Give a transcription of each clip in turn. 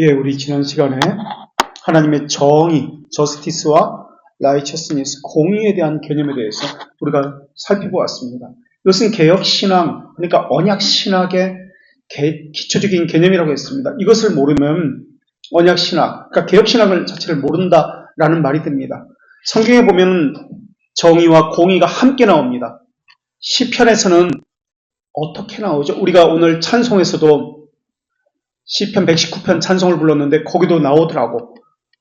예, 우리 지난 시간에 하나님의 정의, 저스티스와 라이처스니스, 공의에 대한 개념에 대해서 우리가 살펴보았습니다. 이것은 개혁신앙, 그러니까 언약신학의 기초적인 개념이라고 했습니다. 이것을 모르면 언약신학, 그러니까 개혁신학을 자체를 모른다라는 말이 됩니다. 성경에 보면 정의와 공의가 함께 나옵니다. 시편에서는 어떻게 나오죠? 우리가 오늘 찬송에서도 시편 119편 찬송을 불렀는데 거기도 나오더라고.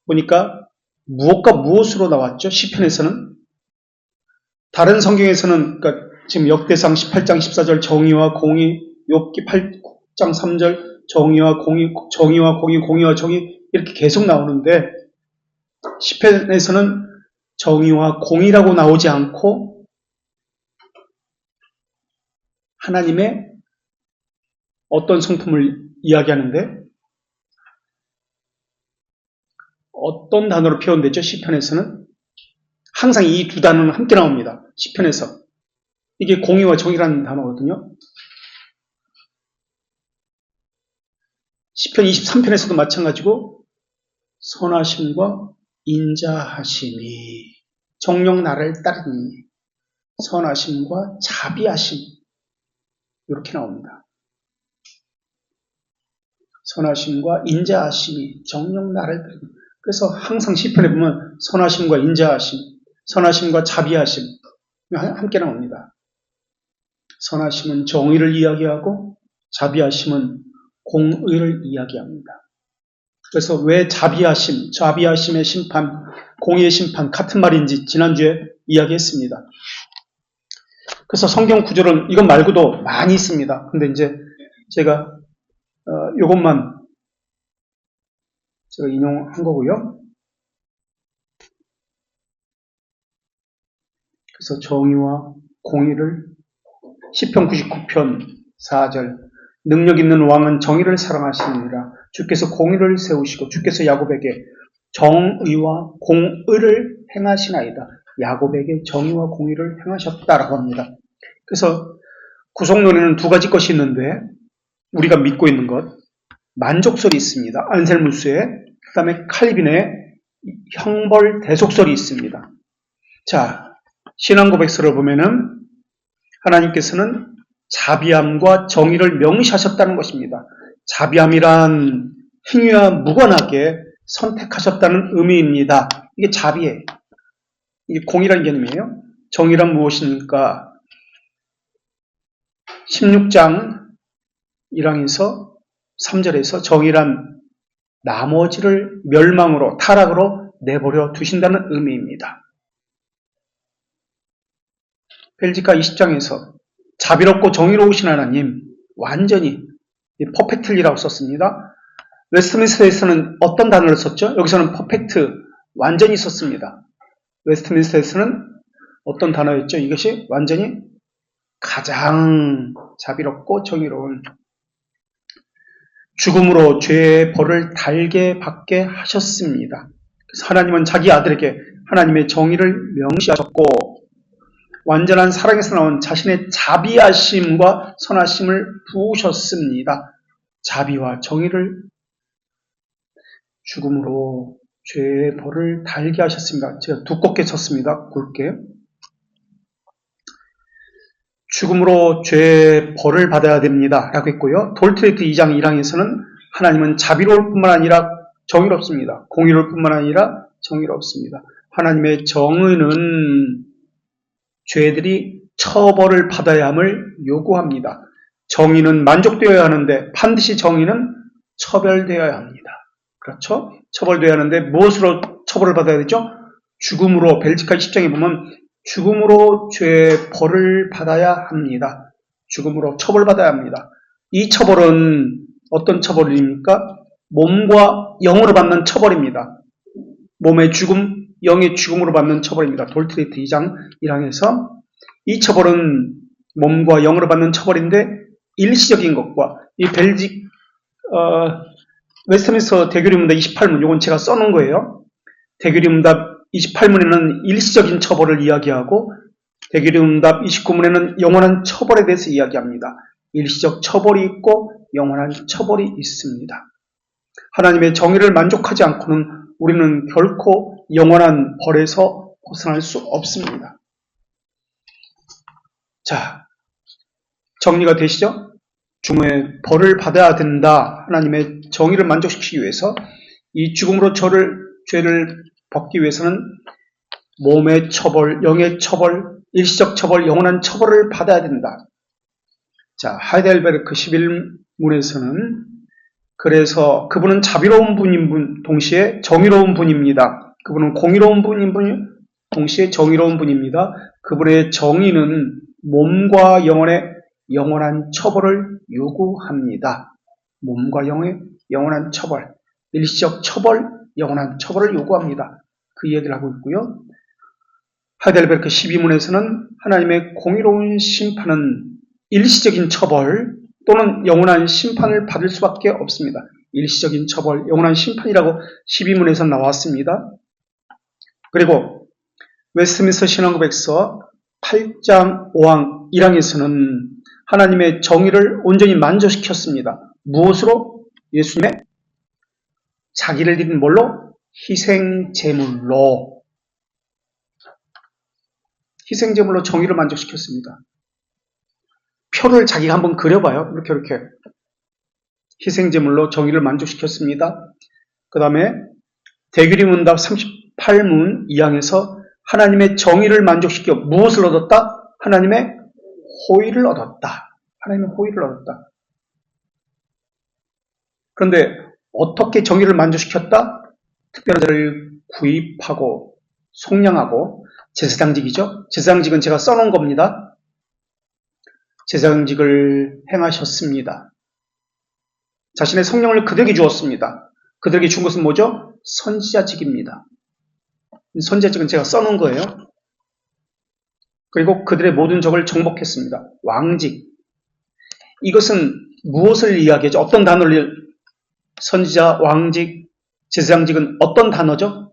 보니까 무엇과 무엇으로 나왔죠? 시편에서는. 다른 성경에서는 그러니까 지금 역대상 18장 14절 정의와 공의, 욥기 8장 3절 정의와 공의, 정의와 공의, 공의와 정의 이렇게 계속 나오는데 시편에서는 정의와 공의라고 나오지 않고 하나님의 어떤 성품을 이야기하는데 어떤 단어로 표현되죠? 시편에서는 항상 이 두 단어는 함께 나옵니다. 시편에서 이게 공의와 정의라는 단어거든요. 시편 23편에서도 마찬가지고 선하심과 인자하심이 정녕 나를 따르니 선하심과 자비하심 이렇게 나옵니다. 선하심과 인자하심이 정녕 나를 따르니 그래서 항상 시편에 보면 선하심과 인자하심, 선하심과 자비하심 함께 나옵니다. 선하심은 정의를 이야기하고 자비하심은 공의를 이야기합니다. 그래서 왜 자비하심, 자비하심의 심판, 공의의 심판 같은 말인지 지난주에 이야기했습니다. 그래서 성경 구절은 이것 말고도 많이 있습니다. 근데 이제 제가 이것만 제가 인용한 거고요. 그래서 정의와 공의를 시편 99편 4절 능력 있는 왕은 정의를 사랑하시느니라 주께서 공의를 세우시고 주께서 야곱에게 정의와 공의를 행하시나이다. 야곱에게 정의와 공의를 행하셨다라고 합니다. 그래서 구속론에는 두 가지 것이 있는데 우리가 믿고 있는 것 만족설이 있습니다. 안셀무스의 그 다음에 칼빈의 형벌 대속설이 있습니다. 자, 신앙고백서를 보면은 하나님께서는 자비함과 정의를 명시하셨다는 것입니다. 자비함이란 행위와 무관하게 선택하셨다는 의미입니다. 이게 자비예요. 이게 공의라는 개념이에요. 정의란 무엇입니까? 16장 1항에서 3절에서 정의란 나머지를 멸망으로 타락으로 내버려 두신다는 의미입니다. 벨지카 20장에서 자비롭고 정의로우신 하나님 완전히 퍼펙트리라고 썼습니다. 웨스트민스터에서는 어떤 단어를 썼죠? 여기서는 퍼펙트 완전히 썼습니다. 웨스트민스터에서는 어떤 단어였죠? 이것이 완전히 가장 자비롭고 정의로운 죽음으로 죄의 벌을 달게 받게 하셨습니다. 그래서 하나님은 자기 아들에게 하나님의 정의를 명시하셨고 완전한 사랑에서 나온 자신의 자비하심과 선하심을 부으셨습니다. 자비와 정의를 죽음으로 죄의 벌을 달게 하셨습니다. 제가 두껍게 쳤습니다. 굵게. 죽음으로 죄의 벌을 받아야 됩니다. 라고 했고요. 돌트레이트 2장 1항에서는 하나님은 자비로울 뿐만 아니라 정의롭습니다. 공의로울 뿐만 아니라 정의롭습니다. 하나님의 정의는 죄들이 처벌을 받아야 함을 요구합니다. 정의는 만족되어야 하는데 반드시 정의는 처벌되어야 합니다. 그렇죠? 처벌되어야 하는데 무엇으로 처벌을 받아야 되죠? 죽음으로 벨지카 10장에 보면 죽음으로 죄의 벌을 받아야 합니다. 죽음으로 처벌받아야 합니다. 이 처벌은 어떤 처벌입니까? 몸과 영으로 받는 처벌입니다. 몸의 죽음, 영의 죽음으로 받는 처벌입니다. 돌트레이트 2장 1항에서 이 처벌은 몸과 영으로 받는 처벌인데 일시적인 것과 이 웨스트민스터 대교리문답 28문 이건 제가 써놓은 거예요. 대교리문답 28문에는 일시적인 처벌을 이야기하고 대교리문답 29문에는 영원한 처벌에 대해서 이야기합니다. 일시적 처벌이 있고 영원한 처벌이 있습니다. 하나님의 정의를 만족하지 않고는 우리는 결코 영원한 벌에서 벗어날 수 없습니다. 자, 정리가 되시죠? 죽음의 벌을 받아야 된다. 하나님의 정의를 만족시키기 위해서 이 죽음으로 죄를 벗기 위해서는 몸의 처벌, 영의 처벌, 일시적 처벌, 영원한 처벌을 받아야 된다. 자, 하이델베르크 11문에서는 그래서 그분은 자비로운 분인 동시에 정의로운 분입니다. 그분은 공의로운 분인 동시에 정의로운 분입니다. 그분의 정의는 몸과 영혼의 영원한 처벌을 요구합니다. 몸과 영의 영원한 처벌, 일시적 처벌, 영원한 처벌을 요구합니다. 그 얘기를 하고 있고요. 하이델베르크 12문에서는 하나님의 공의로운 심판은 일시적인 처벌 또는 영원한 심판을 받을 수밖에 없습니다. 일시적인 처벌, 영원한 심판이라고 12문에서 나왔습니다. 그리고 웨스트민스터 신앙고백서 8장 5항 1항에서는 하나님의 정의를 온전히 만족시켰습니다. 무엇으로? 예수님의 자기를 드린 뭘로? 희생제물로. 희생제물로 정의를 만족시켰습니다. 표를 자기가 한번 그려봐요. 이렇게. 희생제물로 정의를 만족시켰습니다. 그 다음에 대규리문답 38문 2항에서 하나님의 정의를 만족시켜 무엇을 얻었다? 하나님의 호의를 얻었다. 하나님의 호의를 얻었다. 그런데 어떻게 정의를 만족시켰다? 특별한 자를 구입하고 속량하고 제사장직이죠. 제사장직은 제가 써놓은 겁니다. 제사장직을 행하셨습니다. 자신의 성령을 그들에게 주었습니다. 그들에게 준 것은 뭐죠? 선지자직입니다. 선지자직은 제가 써놓은 거예요. 그리고 그들의 모든 적을 정복했습니다. 왕직. 이것은 무엇을 이야기하죠? 어떤 단어를 선지자, 왕직, 제사장직은 어떤 단어죠?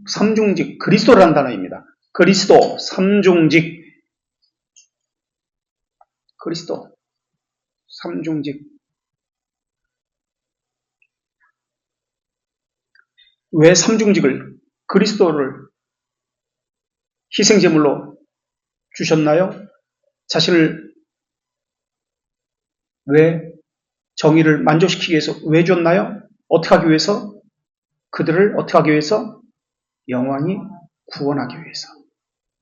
삼중직, 그리스도라는 단어입니다. 그리스도, 삼중직, 그리스도, 삼중직. 왜 삼중직을, 그리스도를 희생제물로 주셨나요? 자신을 왜 정의를 만족시키기 위해서 왜 줬나요? 어떻게 하기 위해서? 그들을 어떻게 하기 위해서? 영원히 구원하기 위해서.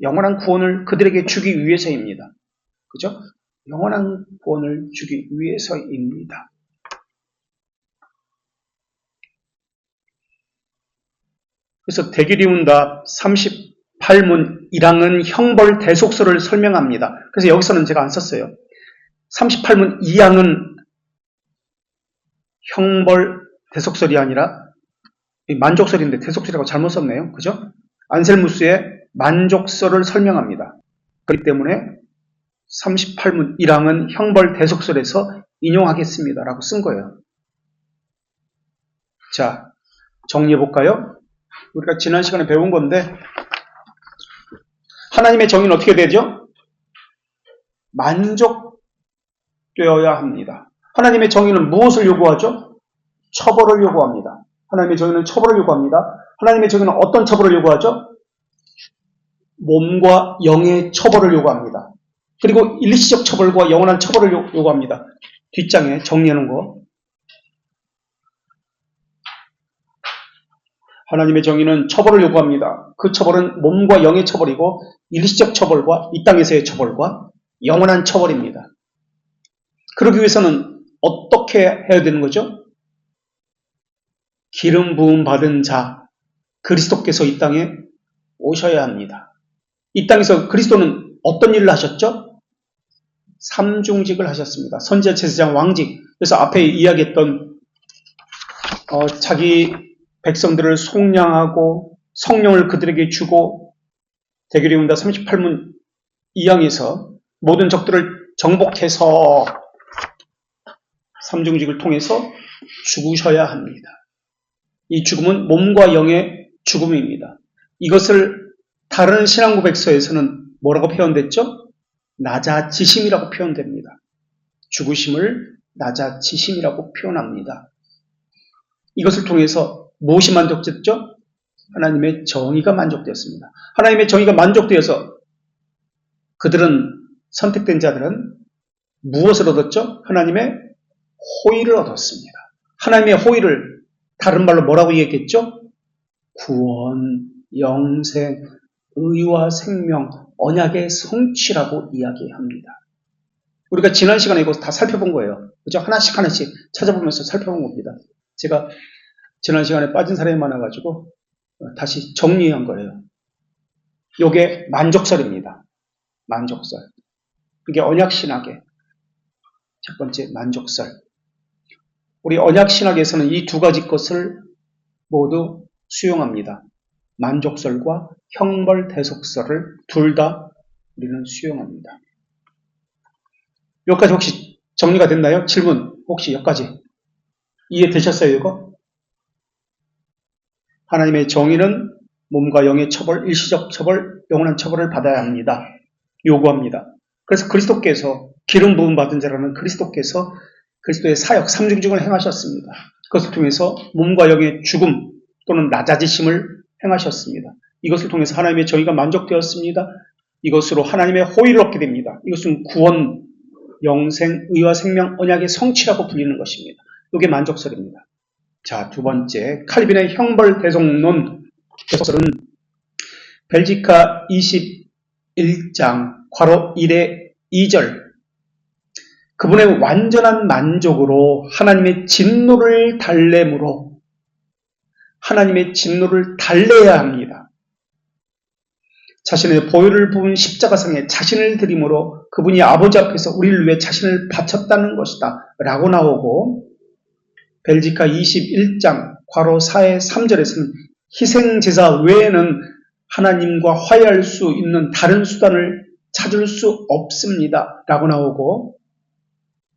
영원한 구원을 그들에게 주기 위해서입니다. 그죠? 영원한 구원을 주기 위해서입니다. 그래서 대규리문답 38문 1항은 형벌 대속서를 설명합니다. 그래서 여기서는 제가 안 썼어요. 38문 2항은 형벌 대속설이 아니라 만족설인데 대속설이라고 잘못 썼네요. 그죠? 안셀무스의 만족설을 설명합니다. 그렇기 때문에 38문 1항은 형벌 대속설에서 인용하겠습니다. 라고 쓴 거예요. 자, 정리해볼까요? 우리가 지난 시간에 배운 건데 하나님의 정의는 어떻게 되죠? 만족되어야 합니다. 하나님의 정의는 무엇을 요구하죠? 처벌을 요구합니다. 하나님의 정의는 처벌을 요구합니다. 하나님의 정의는 어떤 처벌을 요구하죠? 몸과 영의 처벌을 요구합니다. 그리고 일시적 처벌과 영원한 처벌을 요구합니다. 뒷장에 정리하는 거. 하나님의 정의는 처벌을 요구합니다. 그 처벌은 몸과 영의 처벌이고 일시적 처벌과 이 땅에서의 처벌과 영원한 처벌입니다. 그러기 위해서는 어떻게 해야 되는 거죠? 기름 부음 받은 자 그리스도께서 이 땅에 오셔야 합니다. 이 땅에서 그리스도는 어떤 일을 하셨죠? 삼중직을 하셨습니다. 선지자, 제사장, 왕직. 그래서 앞에 이야기했던 자기 백성들을 속량하고 성령을 그들에게 주고 대규리문답 38문 2항에서 모든 적들을 정복해서 삼중직을 통해서 죽으셔야 합니다. 이 죽음은 몸과 영의 죽음입니다. 이것을 다른 신앙고백서에서는 뭐라고 표현됐죠? 낮아지심이라고 표현됩니다. 죽으심을 낮아지심이라고 표현합니다. 이것을 통해서 무엇이 만족됐죠? 하나님의 정의가 만족되었습니다. 하나님의 정의가 만족되어서 그들은, 선택된 자들은 무엇을 얻었죠? 하나님의 호의를 얻었습니다. 하나님의 호의를 다른 말로 뭐라고 얘기했겠죠? 구원, 영생, 의와 생명, 언약의 성취라고 이야기합니다. 우리가 지난 시간에 이거 다 살펴본 거예요. 그죠? 하나씩 찾아보면서 살펴본 겁니다. 제가 지난 시간에 빠진 사람이 많아가지고 다시 정리한 거예요. 이게 만족설입니다. 만족설. 이게 언약신학의 첫 번째 만족설. 우리 언약신학에서는 이 두 가지 것을 모두 수용합니다. 만족설과 형벌대속설을 둘 다 우리는 수용합니다. 여기까지 혹시 정리가 됐나요? 질문 혹시 여기까지 이해되셨어요? 이거? 하나님의 정의는 몸과 영의 처벌, 일시적 처벌, 영원한 처벌을 받아야 합니다. 요구합니다. 그래서 그리스도께서 기름 부음 받은 자라는 그리스도께서 그리스도의 사역, 삼중직을 행하셨습니다. 그것을 통해서 몸과 영의 죽음 또는 낮아지심을 행하셨습니다. 이것을 통해서 하나님의 정의가 만족되었습니다. 이것으로 하나님의 호의를 얻게 됩니다. 이것은 구원, 영생, 의와 생명, 언약의 성취라고 불리는 것입니다. 이게 만족설입니다. 자, 두 번째, 칼빈의 형벌대속론. 대속설은 벨지카 21장 괄호 1의 2절. 그분의 완전한 만족으로 하나님의 진노를 달래므로 하나님의 진노를 달래야 합니다. 자신의 보혈을 부은 십자가상에 자신을 드림으로 그분이 아버지 앞에서 우리를 위해 자신을 바쳤다는 것이다 라고 나오고, 벨지카 21장 괄호 4의 3절에서는 희생제사 외에는 하나님과 화해할 수 있는 다른 수단을 찾을 수 없습니다 라고 나오고,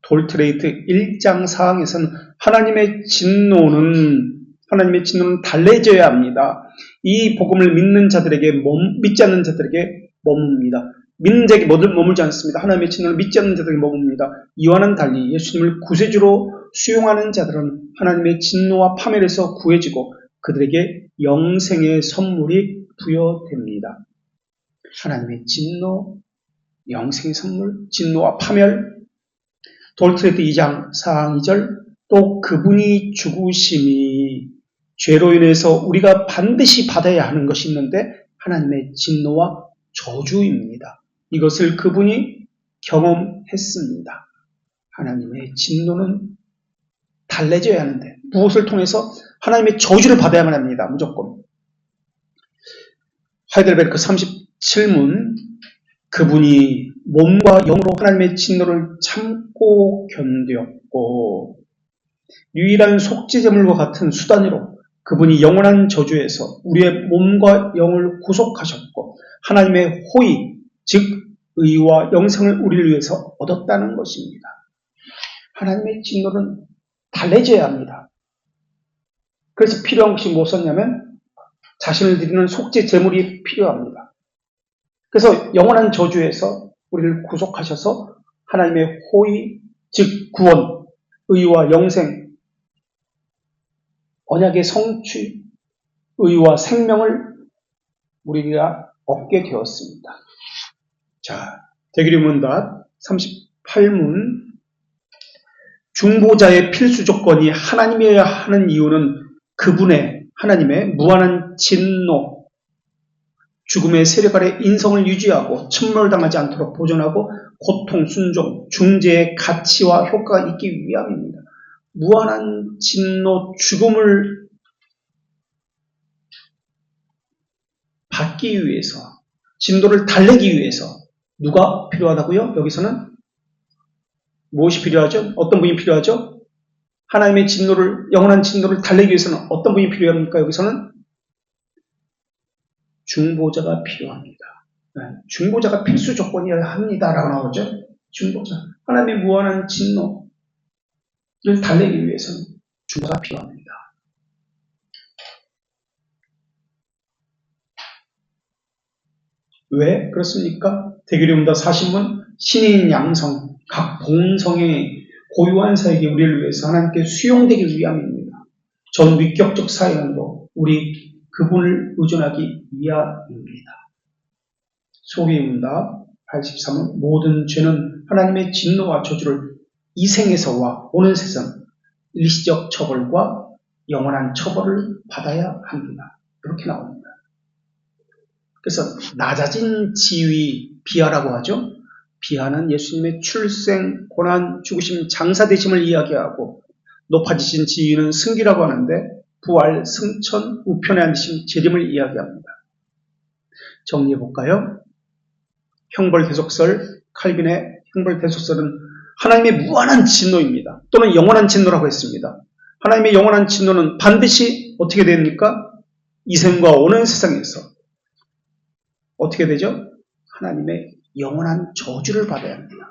돌트레이트 1장 4항에서는 하나님의 진노는 달래져야 합니다. 이 복음을 믿는 자들에게 믿지 않는 자들에게 머뭅니다. 믿는 자에게 머물지 않습니다. 하나님의 진노를 믿지 않는 자들에게 머뭅니다. 이와는 달리 예수님을 구세주로 수용하는 자들은 하나님의 진노와 파멸에서 구해지고 그들에게 영생의 선물이 부여됩니다. 하나님의 진노, 영생의 선물, 진노와 파멸. 돌트레이트 2장 4항 2절. 또 그분이 죽으심이 죄로 인해서 우리가 반드시 받아야 하는 것이 있는데 하나님의 진노와 저주입니다. 이것을 그분이 경험했습니다. 하나님의 진노는 달래져야 하는데 무엇을 통해서? 하나님의 저주를 받아야만 합니다. 무조건. 하이델베르크 37문. 그분이 몸과 영으로 하나님의 진노를 참고 견뎠고 유일한 속죄제물과 같은 수단으로 그분이 영원한 저주에서 우리의 몸과 영을 구속하셨고 하나님의 호의, 즉 의와 영생을 우리를 위해서 얻었다는 것입니다. 하나님의 진노는 달래져야 합니다. 그래서 필요한 것이 무엇이냐면 자신을 드리는 속죄 제물이 필요합니다. 그래서 영원한 저주에서 우리를 구속하셔서 하나님의 호의, 즉 구원, 의와 영생, 언약의 성취, 의와 생명을 우리가 얻게 되었습니다. 자, 대기문답 38문. 중보자의 필수 조건이 하나님이어야 하는 이유는 그분의, 하나님의 무한한 진노, 죽음의 세력 아래 인성을 유지하고 침몰당하지 않도록 보존하고 고통, 순종, 중재의 가치와 효과가 있기 위함입니다. 무한한 진노, 죽음을 받기 위해서, 진노를 달래기 위해서 누가 필요하다고요? 여기서는 무엇이 필요하죠? 어떤 분이 필요하죠? 하나님의 진노를, 영원한 진노를 달래기 위해서는 어떤 분이 필요합니까? 여기서는 중보자가 필요합니다. 네, 중보자가 필수 조건이어야 합니다라고 나오죠. 중보자. 하나님의 무한한 진노를 달래기 위해서는 중보자가 필요합니다. 왜 그렇습니까? 대기문답 40문. 신인 양성, 각 본성의 고유한 사역이 우리를 위해서 하나님께 수용되기 위함입니다. 전 위격적 사역도 우리 그분을 의존하기 위함입니다. 소리입니다. 83은 모든 죄는 하나님의 진노와 저주를 이 생에서와 오는 세상 일시적 처벌과 영원한 처벌을 받아야 합니다. 이렇게 나옵니다. 그래서 낮아진 지위 비하라고 하죠. 비하는 예수님의 출생, 고난, 죽으심, 장사되심을 이야기하고 높아지신 지위는 승기라고 하는데 부활, 승천, 우편에 앉으신 재림을 이야기합니다. 정리해볼까요? 형벌대속설, 칼빈의 형벌대속설은 하나님의 무한한 진노입니다. 또는 영원한 진노라고 했습니다. 하나님의 영원한 진노는 반드시 어떻게 됩니까? 이생과 오는 세상에서 어떻게 되죠? 하나님의 영원한 저주를 받아야 합니다.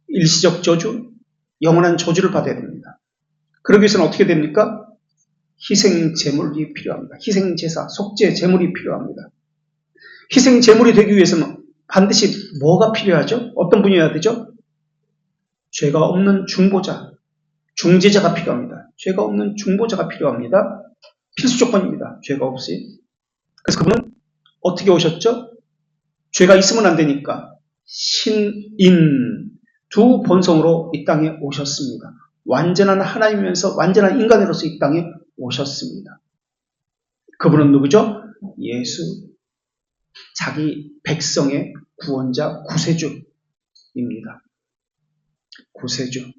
일시적 저주, 영원한 저주를 받아야 됩니다. 그러기 위해서는 어떻게 됩니까? 희생 제물이 필요합니다. 희생 제사, 속죄 제물이 필요합니다. 희생 제물이 되기 위해서는 반드시 뭐가 필요하죠? 어떤 분이어야 되죠? 죄가 없는 중보자, 중재자가 필요합니다. 죄가 없는 중보자가 필요합니다. 필수 조건입니다. 죄가 없이. 그래서 그분은 어떻게 오셨죠? 죄가 있으면 안 되니까 신인 두 본성으로 이 땅에 오셨습니다. 완전한 하나님이면서 완전한 인간으로서 이 땅에 오셨습니다. 그분은 누구죠? 예수, 자기 백성의 구원자, 구세주입니다. 구세주.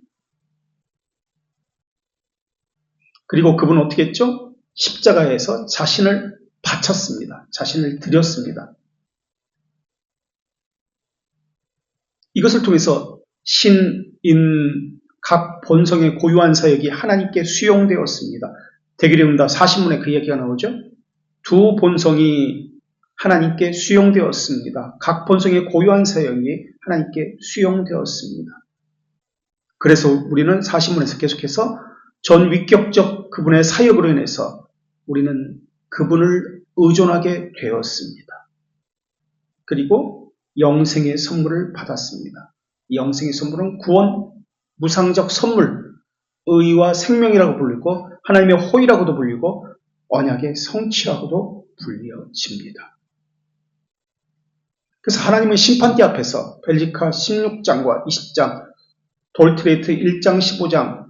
그리고 그분은 어떻게 했죠? 십자가에서 자신을 바쳤습니다. 자신을 드렸습니다. 이것을 통해서 신인 각 본성의 고유한 사역이 하나님께 수용되었습니다. 대기령다 40문에 그 얘기가 나오죠. 두 본성이 하나님께 수용되었습니다. 각 본성의 고유한 사역이 하나님께 수용되었습니다. 그래서 우리는 40문에서 계속해서 전 위격적 그분의 사역으로 인해서 우리는 그분을 의존하게 되었습니다. 그리고 영생의 선물을 받았습니다. 영생의 선물은 구원, 무상적 선물, 의와 생명이라고 불리고 하나님의 호의라고도 불리고 언약의 성취라고도 불려집니다. 그래서 하나님은 심판대 앞에서 벨기카 16장과 20장, 돌트레이트 1장 15장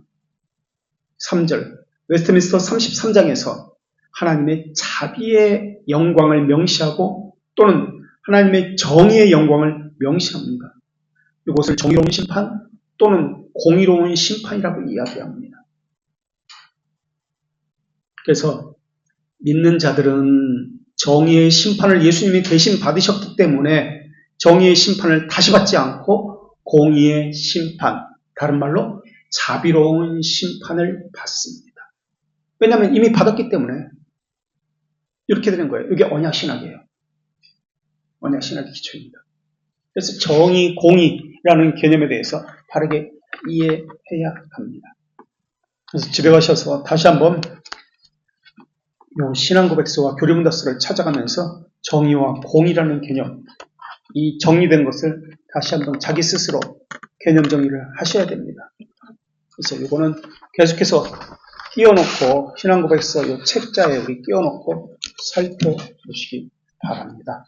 3절, 웨스트민스터 33장에서 하나님의 자비의 영광을 명시하고 또는 하나님의 정의의 영광을 명시합니다. 이것을 정의로운 심판 또는 공의로운 심판이라고 이야기합니다. 그래서 믿는 자들은 정의의 심판을 예수님이 대신 받으셨기 때문에 정의의 심판을 다시 받지 않고 공의의 심판, 다른 말로 자비로운 심판을 받습니다. 왜냐하면 이미 받았기 때문에 이렇게 되는 거예요. 이게 언약신학이에요. 언약신학의 기초입니다. 그래서 정의, 공의라는 개념에 대해서 바르게 이해해야 합니다. 그래서 집에 가셔서 다시 한번 이 신앙고백서와 교리문답서를 찾아가면서 정의와 공의라는 개념, 이 정리된 것을 다시 한번 자기 스스로 개념 정리를 하셔야 됩니다. 그래서 이거는 계속해서 끼워놓고 신앙고백서 이 책자에 우리 끼워놓고 살펴보시기 바랍니다.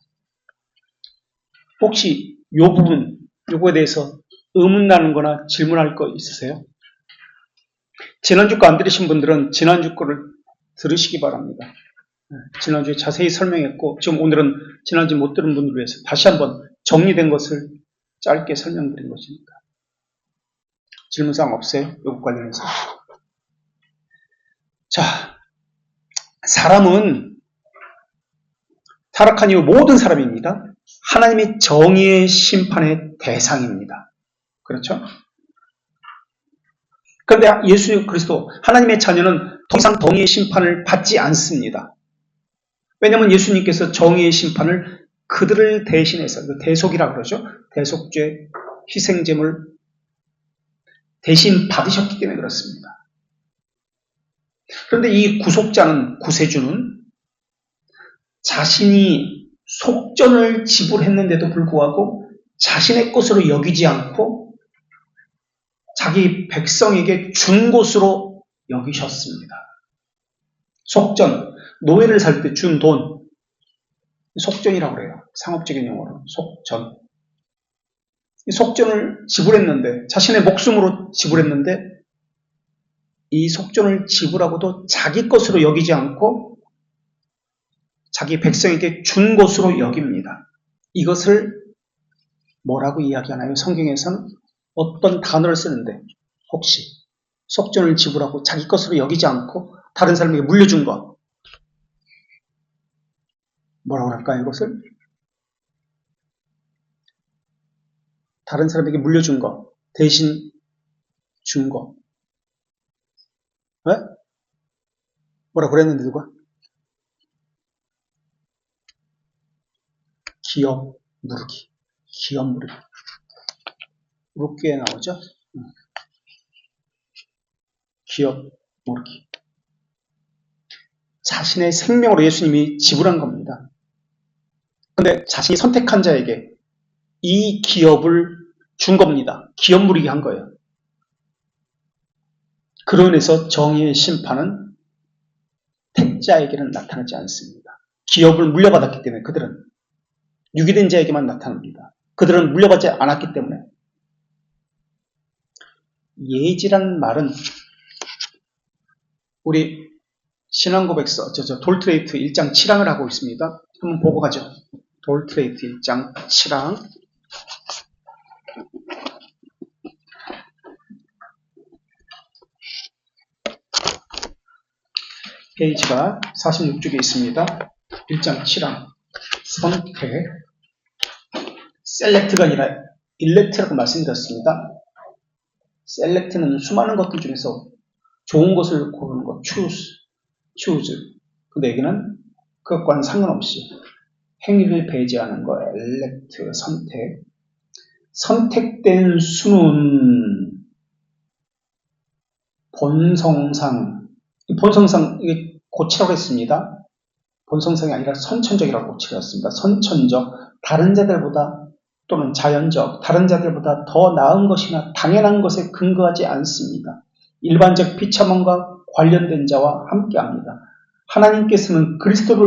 혹시 이 부분, 요거에 대해서 의문 나는 거나 질문할 거 있으세요? 지난주 거 안 들으신 분들은 지난주 거를 들으시기 바랍니다. 지난주에 자세히 설명했고 지금 오늘은 지난주 못 들은 분들을 위해서 다시 한번 정리된 것을 짧게 설명드린 것입니다. 질문사항 없어요? 요거 관련해서. 자, 사람은 타락한 이후 모든 사람입니다. 하나님의 정의의 심판의 대상입니다. 그렇죠? 그런데 예수 그리스도 하나님의 자녀는 더 이상 정의의 심판을 받지 않습니다. 왜냐하면 예수님께서 정의의 심판을 그들을 대신해서 대속이라고 그러죠. 대속죄, 희생제물 대신 받으셨기 때문에 그렇습니다. 그런데 이 구속자는 구세주는 자신이 속전을 지불했는데도 불구하고 자신의 것으로 여기지 않고 자기 백성에게 준 것으로 여기셨습니다. 속전, 노예를 살 때 준 돈, 속전이라고 그래요. 상업적인 용어로 속전. 이 속전을 지불했는데, 자신의 목숨으로 지불했는데, 이 속전을 지불하고도 자기 것으로 여기지 않고 자기 백성에게 준 것으로 여깁니다. 이것을 뭐라고 이야기하나요? 성경에서는 어떤 단어를 쓰는데, 혹시 속전을 지불하고 자기 것으로 여기지 않고 다른 사람에게 물려준 것, 뭐라고 할까요? 이것을 다른 사람에게 물려준 것, 대신 준 것. 네? 뭐라 그랬는데 누가? 기업 무르기. 기업 무르기. 룻기에 나오죠? 기업 무르기. 자신의 생명으로 예수님이 지불한 겁니다. 그런데 자신이 선택한 자에게 이 기업을 준 겁니다. 기업 무르기 한 거예요. 그로 인해서 정의의 심판은 택자에게는 나타나지 않습니다. 기업을 물려받았기 때문에 그들은 유기된 자에게만 나타납니다. 그들은 물려받지 않았기 때문에. 예지란 말은 우리 신앙고백서 돌트레이트 1장 7항을 하고 있습니다. 한번 보고 가죠. 돌트레이트 1장 7항. 페이지가 46쪽에 있습니다. 1장 7항. 선택. 셀렉트가 아니라 일렉트라고 말씀드렸습니다. 셀렉트는 수많은 것들 중에서 좋은 것을 고르는 것, choose. 근데 여기는 그것과는 상관없이 행위를 배제하는 거, elect, 선택. 선택된 수는 본성상, 이게 고치라고 했습니다. 본성상이 아니라 선천적이라고 고치라고 했습니다. 선천적, 다른 자들보다 또는 자연적, 다른 자들보다 더 나은 것이나 당연한 것에 근거하지 않습니다. 일반적 비참함과 관련된 자와 함께합니다. 하나님께서는 그리스도에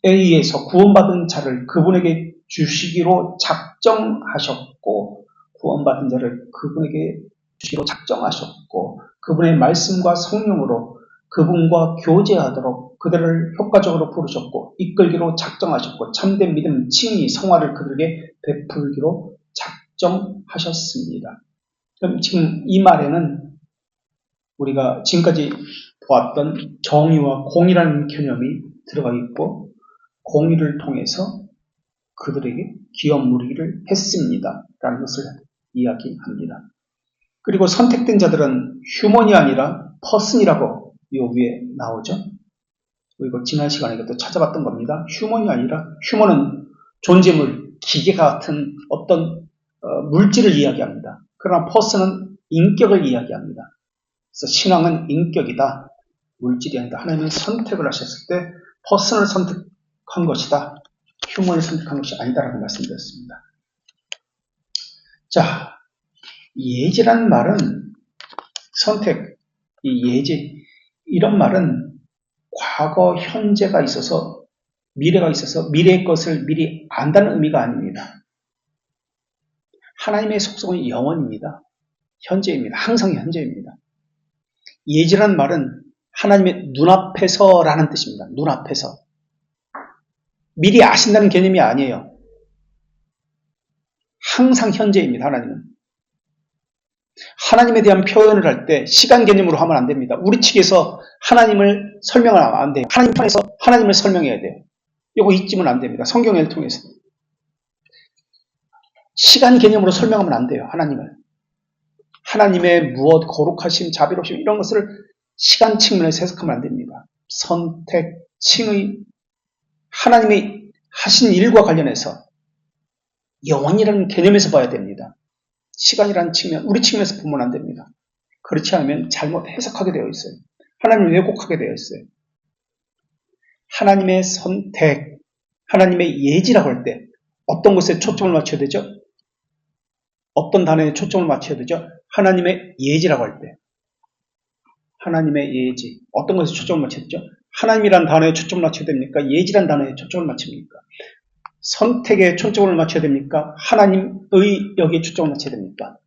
의해서 구원받은 자를 그분에게 주시기로 작정하셨고, 구원받은 자를 그분에게 주시기로 작정하셨고, 그분의 말씀과 성령으로 그분과 교제하도록 그들을 효과적으로 부르셨고 이끌기로 작정하셨고 참된 믿음, 칭의, 성화를 그들에게 베풀기로 작정하셨습니다. 그럼 지금 이 말에는 우리가 지금까지 보았던 정의와 공의라는 개념이 들어가 있고 공의를 통해서 그들에게 기업 무르기를 했습니다. 라는 것을 이야기합니다. 그리고 선택된 자들은 휴먼이 아니라 퍼슨이라고 요 위에 나오죠. 이거 지난 시간에 이것도 찾아봤던 겁니다. 휴먼이 아니라 휴먼은 존재물, 기계 같은 어떤 물질을 이야기합니다. 그러나 퍼슨은 인격을 이야기합니다. 그래서 신앙은 인격이다. 물질이 아니다. 하나님은 선택을 하셨을 때 퍼슨을 선택한 것이다. 휴먼을 선택한 것이 아니다라고 말씀드렸습니다. 자, 예지라는 말은 선택, 이 예지, 이런 말은 과거, 현재가 있어서 미래가 있어서 미래의 것을 미리 안다는 의미가 아닙니다. 하나님의 속성은 영원입니다. 현재입니다. 항상 현재입니다. 예지라는 말은 하나님의 눈앞에서라는 뜻입니다. 눈앞에서. 미리 아신다는 개념이 아니에요. 항상 현재입니다. 하나님은. 하나님에 대한 표현을 할 때 시간 개념으로 하면 안 됩니다. 우리 측에서 하나님을 설명하면 안 돼요. 하나님 편에서 하나님을 설명해야 돼요. 이거 잊지면 안 됩니다. 성경을 통해서. 시간 개념으로 설명하면 안 돼요. 하나님을. 하나님의 무엇, 거룩하심, 자비로우심 이런 것을 시간 측면에서 해석하면 안 됩니다. 선택, 칭의, 하나님의 하신 일과 관련해서 영원이라는 개념에서 봐야 됩니다. 시간이라는 측면, 우리 측면에서 보면 안 됩니다. 그렇지 않으면 잘못 해석하게 되어 있어요. 하나님을 왜곡하게 되어 있어요. 하나님의 선택, 하나님의 예지라고 할 때 어떤 것에 초점을 맞춰야 되죠? 어떤 단어에 초점을 맞춰야 되죠? 하나님의 예지라고 할 때. 하나님의 예지. 어떤 것에 초점을 맞춰야 되죠? 하나님이란 단어에 초점을 맞춰야 됩니까? 예지란 단어에 초점을 맞춥니까? 선택에 초점을 맞춰야 됩니까? 하나님의 여기에 초점을 맞춰야 됩니까?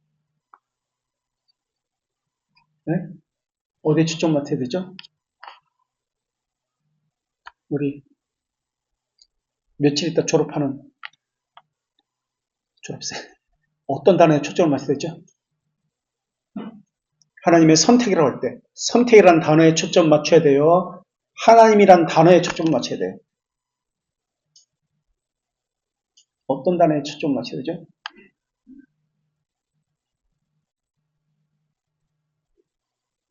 네? 어디에 초점을 맞춰야 되죠? 우리 며칠 있다 졸업하는 졸업생. 어떤 단어에 초점을 맞춰야 되죠? 하나님의 선택이라고 할 때, 선택이라는 단어에 초점을 맞춰야 돼요. 하나님이란 단어에 초점을 맞춰야 돼요. 어떤 단어에 초점을 맞춰야 되죠?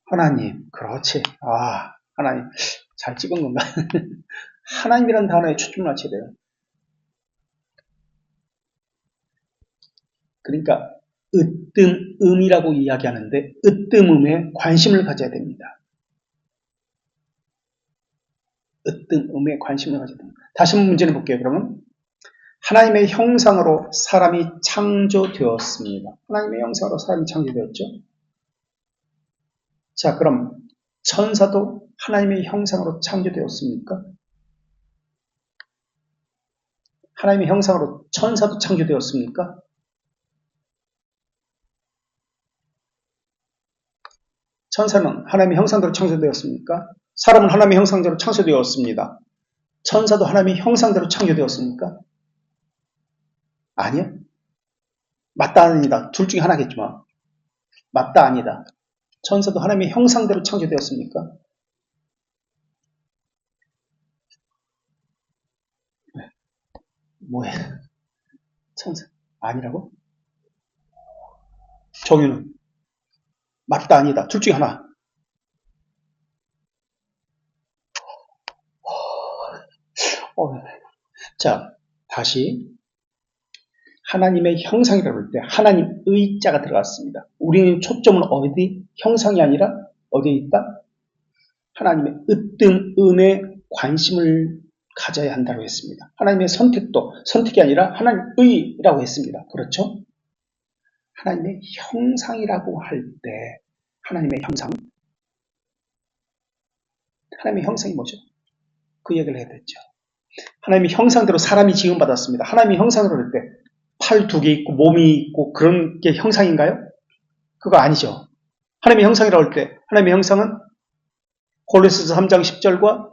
하나님. 그렇지. 하나님. 잘 찍은 건가? 하나님이란 단어에 초점을 맞춰야 돼요. 그러니까 으뜸음이라고 이야기하는데 으뜸음에 관심을 가져야 됩니다. 으뜸음에 관심을 가져야 됩니다. 다시 한번 문제를 볼게요. 그러면 하나님의 형상으로 사람이 창조되었습니다. 하나님의 형상으로 사람이 창조되었죠. 자, 그럼 천사도 하나님의 형상으로 창조되었습니까? 하나님의 형상으로 천사도 창조되었습니까? 천사는 하나님의 형상대로 창조되었습니까? 사람은 하나님의 형상대로 창조되었습니다. 천사도 하나님의 형상대로 창조되었습니까? 아니요. 맞다 아니다. 둘 중에 하나겠지만 맞다 아니다. 천사도 하나님의 형상대로 창조되었습니까? 뭐야? 천사 아니라고? 정유는 맞다 아니다. 둘 중에 하나. 자, 다시 하나님의 형상이라고 할 때 하나님의 자가 들어갔습니다. 우리는 초점은 어디? 형상이 아니라 어디에 있다? 하나님의 으뜸음에 관심을 가져야 한다고 했습니다. 하나님의 선택도 선택이 아니라 하나님의라고 했습니다. 그렇죠? 하나님의 형상이라고 할 때 하나님의 형상, 하나님의 형상이 뭐죠? 그 얘기를 해야 됐죠. 하나님의 형상대로 사람이 지음받았습니다. 하나님의 형상으로 할 때 팔 두 개 있고 몸이 있고 그런 게 형상인가요? 그거 아니죠. 하나님의 형상이라고 할 때 하나님의 형상은 골로새서 3장 10절과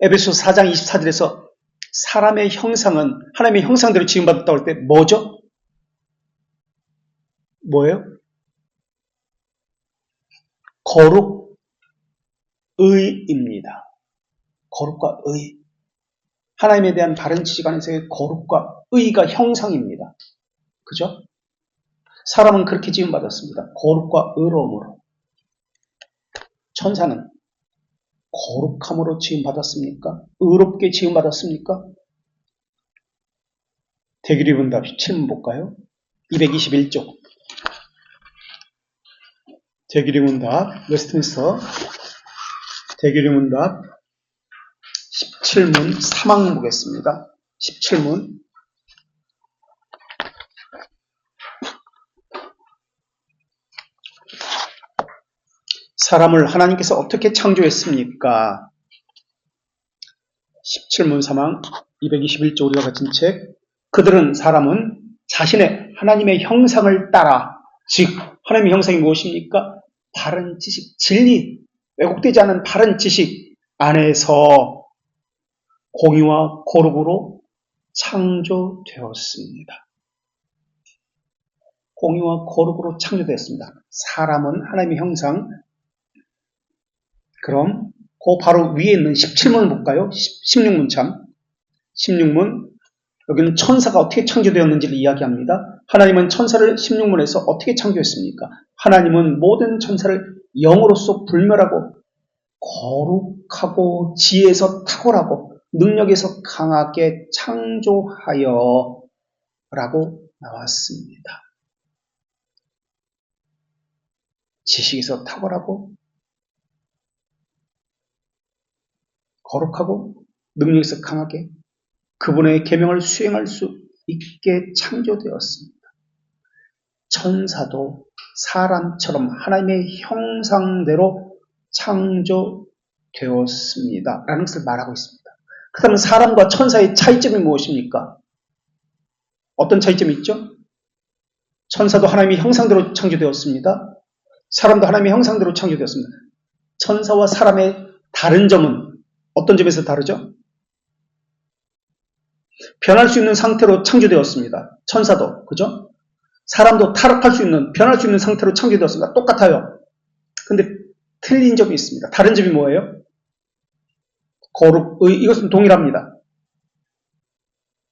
에베소서 4장 24절에서 사람의 형상은 하나님의 형상대로 지음받았다고 할 때 뭐죠? 뭐예요? 거룩의입니다. 거룩과 의. 하나님에 대한 바른 지식 안에서의 거룩과 의가 형상입니다. 그죠? 사람은 그렇게 지음받았습니다. 거룩과 의로움으로. 천사는 거룩함으로 지음받았습니까? 의롭게 지음받았습니까? 대규리문답 7문 볼까요? 221쪽. 대규리문답 웨스트민스터 대규리문답 17문 3항 보겠습니다. 17문 사람을 하나님께서 어떻게 창조했습니까? 17문 3항 221조 우리가 가진 책. 그들은 사람은 자신의 하나님의 형상을 따라, 즉 하나님의 형상이 무엇입니까? 바른 지식, 진리, 왜곡되지 않은 바른 지식 안에서 공의와 거룩으로 창조되었습니다. 공의와 거룩으로 창조되었습니다. 사람은 하나님의 형상. 그럼 그 바로 위에 있는 17문을 볼까요? 16문 참. 16문 여기는 천사가 어떻게 창조되었는지를 이야기합니다. 하나님은 천사를 16문에서 어떻게 창조했습니까? 하나님은 모든 천사를 영으로서 불멸하고 거룩하고 지혜에서 탁월하고 능력에서 강하게 창조하여 라고 나왔습니다. 지식에서 탁월하고 거룩하고 능력에서 강하게 그분의 계명을 수행할 수 있게 창조되었습니다. 천사도 사람처럼 하나님의 형상대로 창조되었습니다. 라는 것을 말하고 있습니다. 그렇다면 사람과 천사의 차이점이 무엇입니까? 어떤 차이점이 있죠? 천사도 하나님의 형상대로 창조되었습니다. 사람도 하나님의 형상대로 창조되었습니다. 천사와 사람의 다른 점은 어떤 점에서 다르죠? 변할 수 있는 상태로 창조되었습니다. 천사도, 그죠? 사람도 타락할 수 있는, 변할 수 있는 상태로 창조되었습니다. 똑같아요. 근데 틀린 점이 있습니다. 다른 점이 뭐예요? 거룩, 이것은 동일합니다.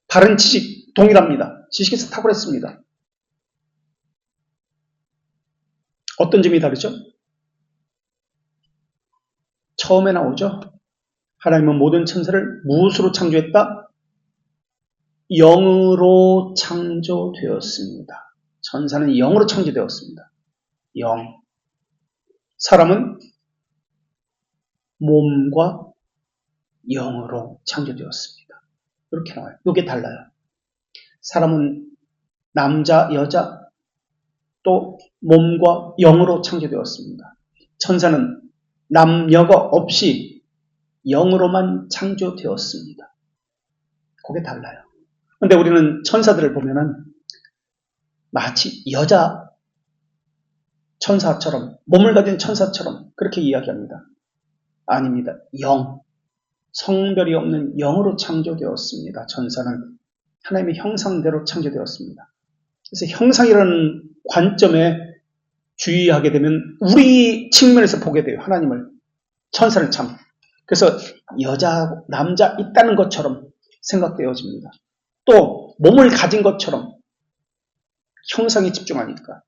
바른 지식, 동일합니다. 지식에서 탁월했습니다. 어떤 점이 다르죠? 처음에 나오죠. 하나님은 모든 천사를 무엇으로 창조했다? 영으로 창조되었습니다. 천사는 영으로 창조되었습니다. 영. 사람은 몸과 영으로 창조되었습니다. 이렇게 나와요. 이게 달라요. 사람은 남자, 여자, 또 몸과 영으로 창조되었습니다. 천사는 남녀가 없이 영으로만 창조되었습니다. 그게 달라요. 그런데 우리는 천사들을 보면은 마치 여자 천사처럼, 몸을 가진 천사처럼 그렇게 이야기합니다. 아닙니다. 영, 성별이 없는 영으로 창조되었습니다. 천사는 하나님의 형상대로 창조되었습니다. 그래서 형상이라는 관점에 주의하게 되면 우리 측면에서 보게 돼요. 하나님을, 천사를 참. 그래서 여자하고 남자 있다는 것처럼 생각되어집니다. 또 몸을 가진 것처럼 형상에 집중하니까.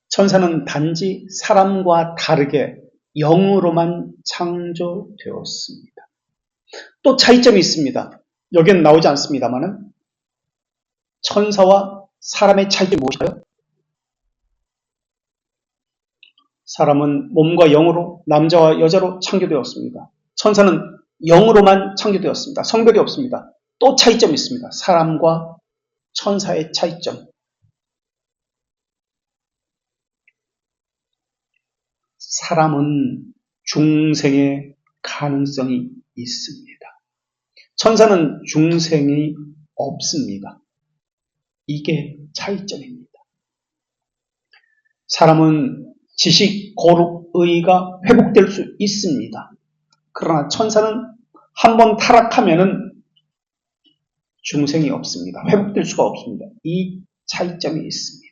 천사는 단지 사람과 다르게 영으로만 창조되었습니다. 또 차이점이 있습니다. 여기는 나오지 않습니다만은 천사와 사람의 차이점이 무엇일까요? 사람은 몸과 영으로, 남자와 여자로 창조되었습니다. 천사는 영으로만 창조되었습니다. 성별이 없습니다. 또 차이점이 있습니다. 사람과 천사의 차이점. 사람은 중생의 가능성이 있습니다. 천사는 중생이 없습니다. 이게 차이점입니다. 사람은 지식, 고룩, 의가 회복될 수 있습니다. 그러나 천사는 한번 타락하면은 중생이 없습니다. 회복될 수가 없습니다. 이 차이점이 있습니다.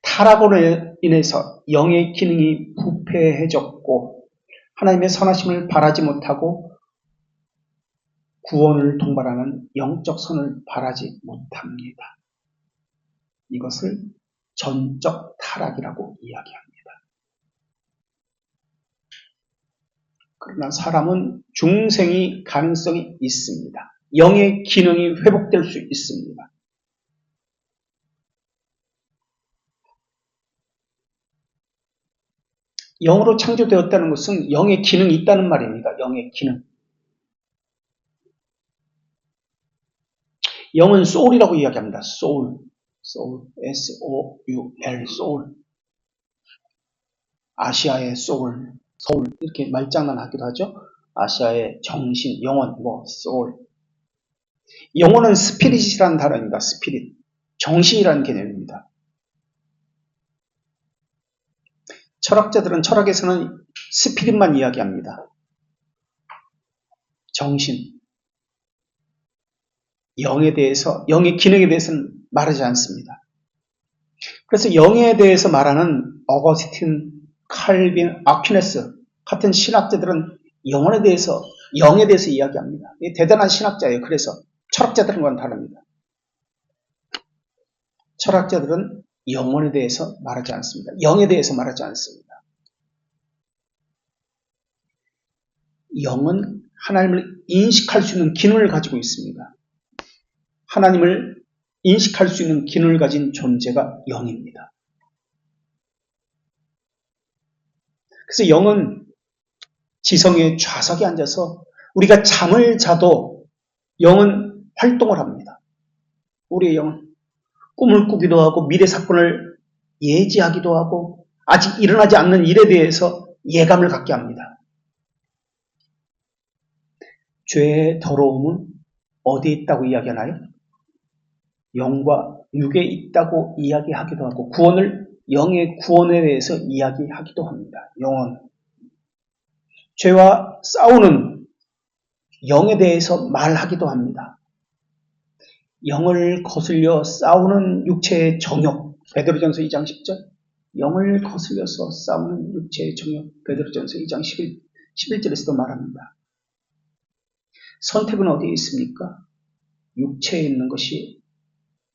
타락으로 인해서 영의 기능이 부패해졌고 하나님의 선하심을 바라지 못하고 구원을 동반하는 영적 선을 바라지 못합니다. 이것을 전적 타락이라고 이야기합니다. 그러나 사람은 중생이 가능성이 있습니다. 영의 기능이 회복될 수 있습니다. 영으로 창조되었다는 것은 영의 기능이 있다는 말입니다. 영의 기능. 영은 소울이라고 이야기합니다. 소울. 소울. S-O-U-L. 소울. 아시아의 소울. 소울. 이렇게 말장난하기도 하죠. 아시아의 정신, 영혼, 소울. 영혼은 스피릿이라는 단어입니다. 스피릿. 정신이라는 개념입니다. 철학자들은 철학에서는 스피릿만 이야기합니다. 정신. 영에 대해서, 영의 기능에 대해서는 말하지 않습니다. 그래서 영에 대해서 말하는 어거스틴, 칼빈, 아퀴네스 같은 신학자들은 영에 대해서 이야기합니다. 대단한 신학자예요. 그래서 철학자들과는 다릅니다. 철학자들은 영혼에 대해서 말하지 않습니다. 영에 대해서 말하지 않습니다. 영은 하나님을 인식할 수 있는 기능을 가지고 있습니다. 하나님을 인식할 수 있는 기능을 가진 존재가 영입니다. 그래서 영은 지성의 좌석에 앉아서 우리가 잠을 자도 영은 활동을 합니다. 우리의 영은 꿈을 꾸기도 하고 미래 사건을 예지하기도 하고 아직 일어나지 않는 일에 대해서 예감을 갖게 합니다. 죄의 더러움은 어디에 있다고 이야기하나요? 영과 육에 있다고 이야기하기도 하고 영의 구원에 대해서 이야기하기도 합니다. 영원. 죄와 싸우는 영에 대해서 말하기도 합니다. 영을 거슬려 싸우는 육체의 정욕, 베드로전서 2장 10절. 영을 거슬려서 싸우는 육체의 정욕, 베드로전서 2장 11절에서도 말합니다. 선택은 어디에 있습니까? 육체에 있는 것이,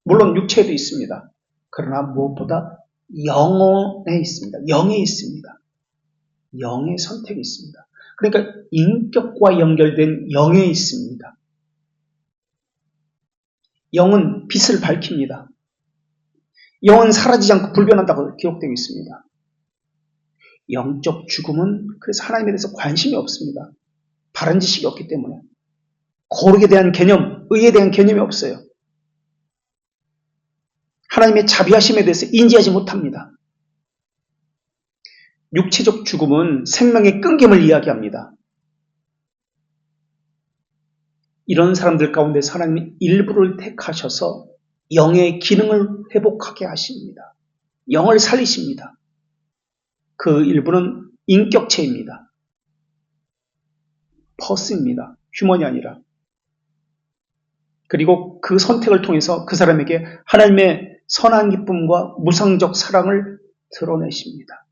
물론 육체에도 있습니다. 그러나 무엇보다 영혼에 있습니다. 영에 있습니다. 영의 선택이 있습니다. 그러니까 인격과 연결된 영에 있습니다. 영은 빛을 밝힙니다. 영은 사라지지 않고 불변한다고 기록되어 있습니다. 영적 죽음은 그래서 하나님에 대해서 관심이 없습니다. 바른 지식이 없기 때문에. 거룩에 대한 개념, 의에 대한 개념이 없어요. 하나님의 자비하심에 대해서 인지하지 못합니다. 육체적 죽음은 생명의 끊김을 이야기합니다. 이런 사람들 가운데서 하나님이 일부를 택하셔서 영의 기능을 회복하게 하십니다. 영을 살리십니다. 그 일부는 인격체입니다. 퍼스입니다. 휴먼이 아니라. 그리고 그 선택을 통해서 그 사람에게 하나님의 선한 기쁨과 무상적 사랑을 드러내십니다.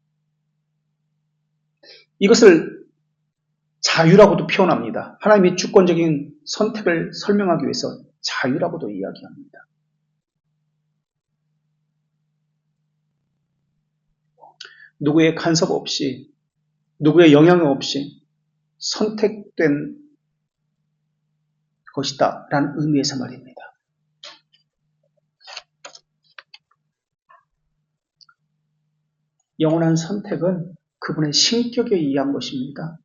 이것을 자유라고도 표현합니다. 하나님의 주권적인 선택을 설명하기 위해서 자유라고도 이야기합니다. 누구의 간섭 없이, 누구의 영향 없이 선택된 것이다 라는 의미에서 말입니다. 영원한 선택은 그분의 신격에 의한 것입니다.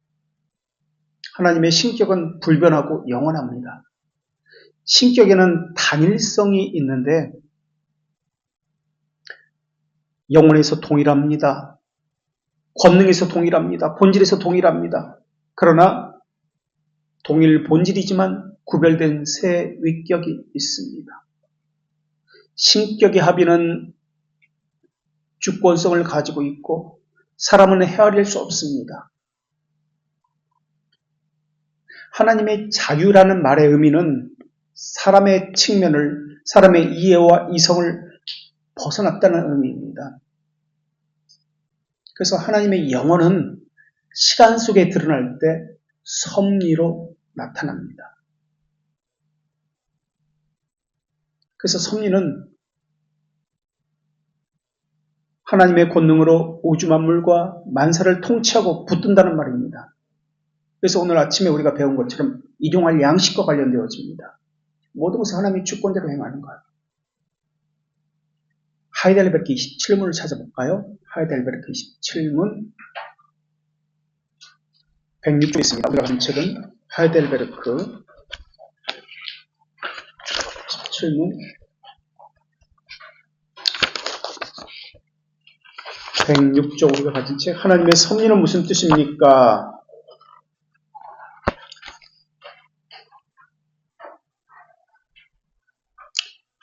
하나님의 신격은 불변하고 영원합니다. 신격에는 단일성이 있는데 영혼에서 동일합니다. 권능에서 동일합니다. 본질에서 동일합니다. 그러나 동일 본질이지만 구별된 세 위격이 있습니다. 신격의 합의는 주권성을 가지고 있고 사람은 헤아릴 수 없습니다. 하나님의 자유라는 말의 의미는 사람의 측면을, 사람의 이해와 이성을 벗어났다는 의미입니다. 그래서 하나님의 영혼은 시간 속에 드러날 때 섭리로 나타납니다. 그래서 섭리는 하나님의 권능으로 우주 만물과 만사를 통치하고 붙든다는 말입니다. 그래서 오늘 아침에 우리가 배운 것처럼 일용할 양식과 관련되어집니다. 모든 것을 하나님의 주권대로 행하는 거예요. 하이델베르크 27문을 찾아볼까요? 하이델베르크 27문 106쪽에 있습니다. 우리가 가진 책은 하이델베르크 27문 106쪽 우리가 가진 책. 하나님의 섭리는 무슨 뜻입니까?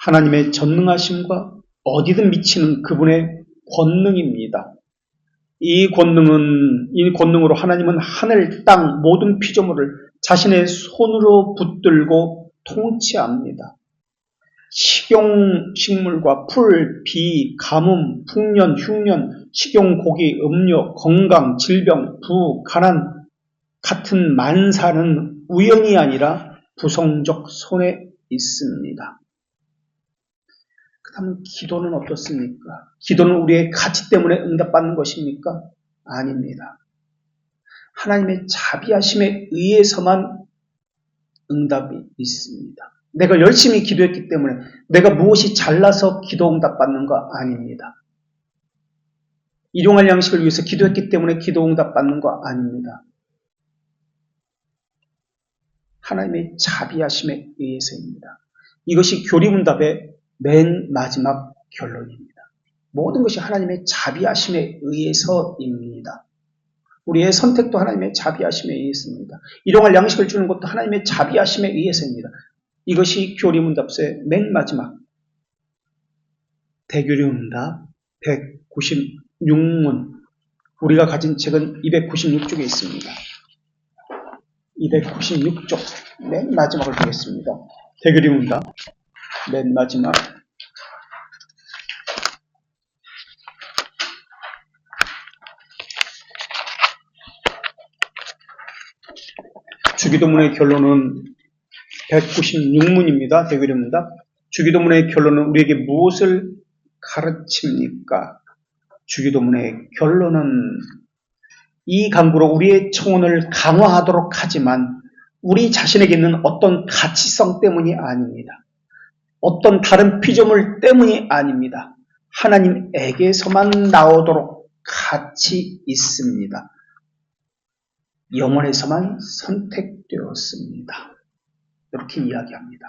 하나님의 전능하심과 어디든 미치는 그분의 권능입니다. 이 권능으로 하나님은 하늘, 땅, 모든 피조물을 자신의 손으로 붙들고 통치합니다. 식용, 식물과 풀, 비, 가뭄, 풍년, 흉년, 식용, 고기, 음료, 건강, 질병, 부, 가난 같은 만사는 우연이 아니라 부성적 손에 있습니다. 그렇다면 기도는 어떻습니까? 기도는 우리의 가치 때문에 응답받는 것입니까? 아닙니다. 하나님의 자비하심에 의해서만 응답이 있습니다. 내가 열심히 기도했기 때문에 내가 무엇이 잘나서 기도 응답받는 거 아닙니다. 일용할 양식을 위해서 기도했기 때문에 기도 응답받는 거 아닙니다. 하나님의 자비하심에 의해서입니다. 이것이 교리문답의 맨 마지막 결론입니다. 모든 것이 하나님의 자비하심에 의해서입니다. 우리의 선택도 하나님의 자비하심에 의해서입니다. 일용할 양식을 주는 것도 하나님의 자비하심에 의해서입니다. 이것이 교리 문답서의 맨 마지막 대교리 문답 196문. 우리가 가진 책은 296쪽에 있습니다. 296쪽 맨 마지막을 보겠습니다. 대교리 문답 맨 마지막 주기도문의 결론은 196문입니다. 대교리 문답. 주기도문의 결론은 우리에게 무엇을 가르칩니까? 주기도문의 결론은 이 강구로 우리의 청혼을 강화하도록 하지만 우리 가치에게 있는 어떤 가치성 때문이 아닙니다. 어떤 다른 피조물 때문이 아닙니다. 하나님에게서만 나오도록 가치 있습니다. 영원에서만 선택되었습니다. 이렇게 이야기합니다.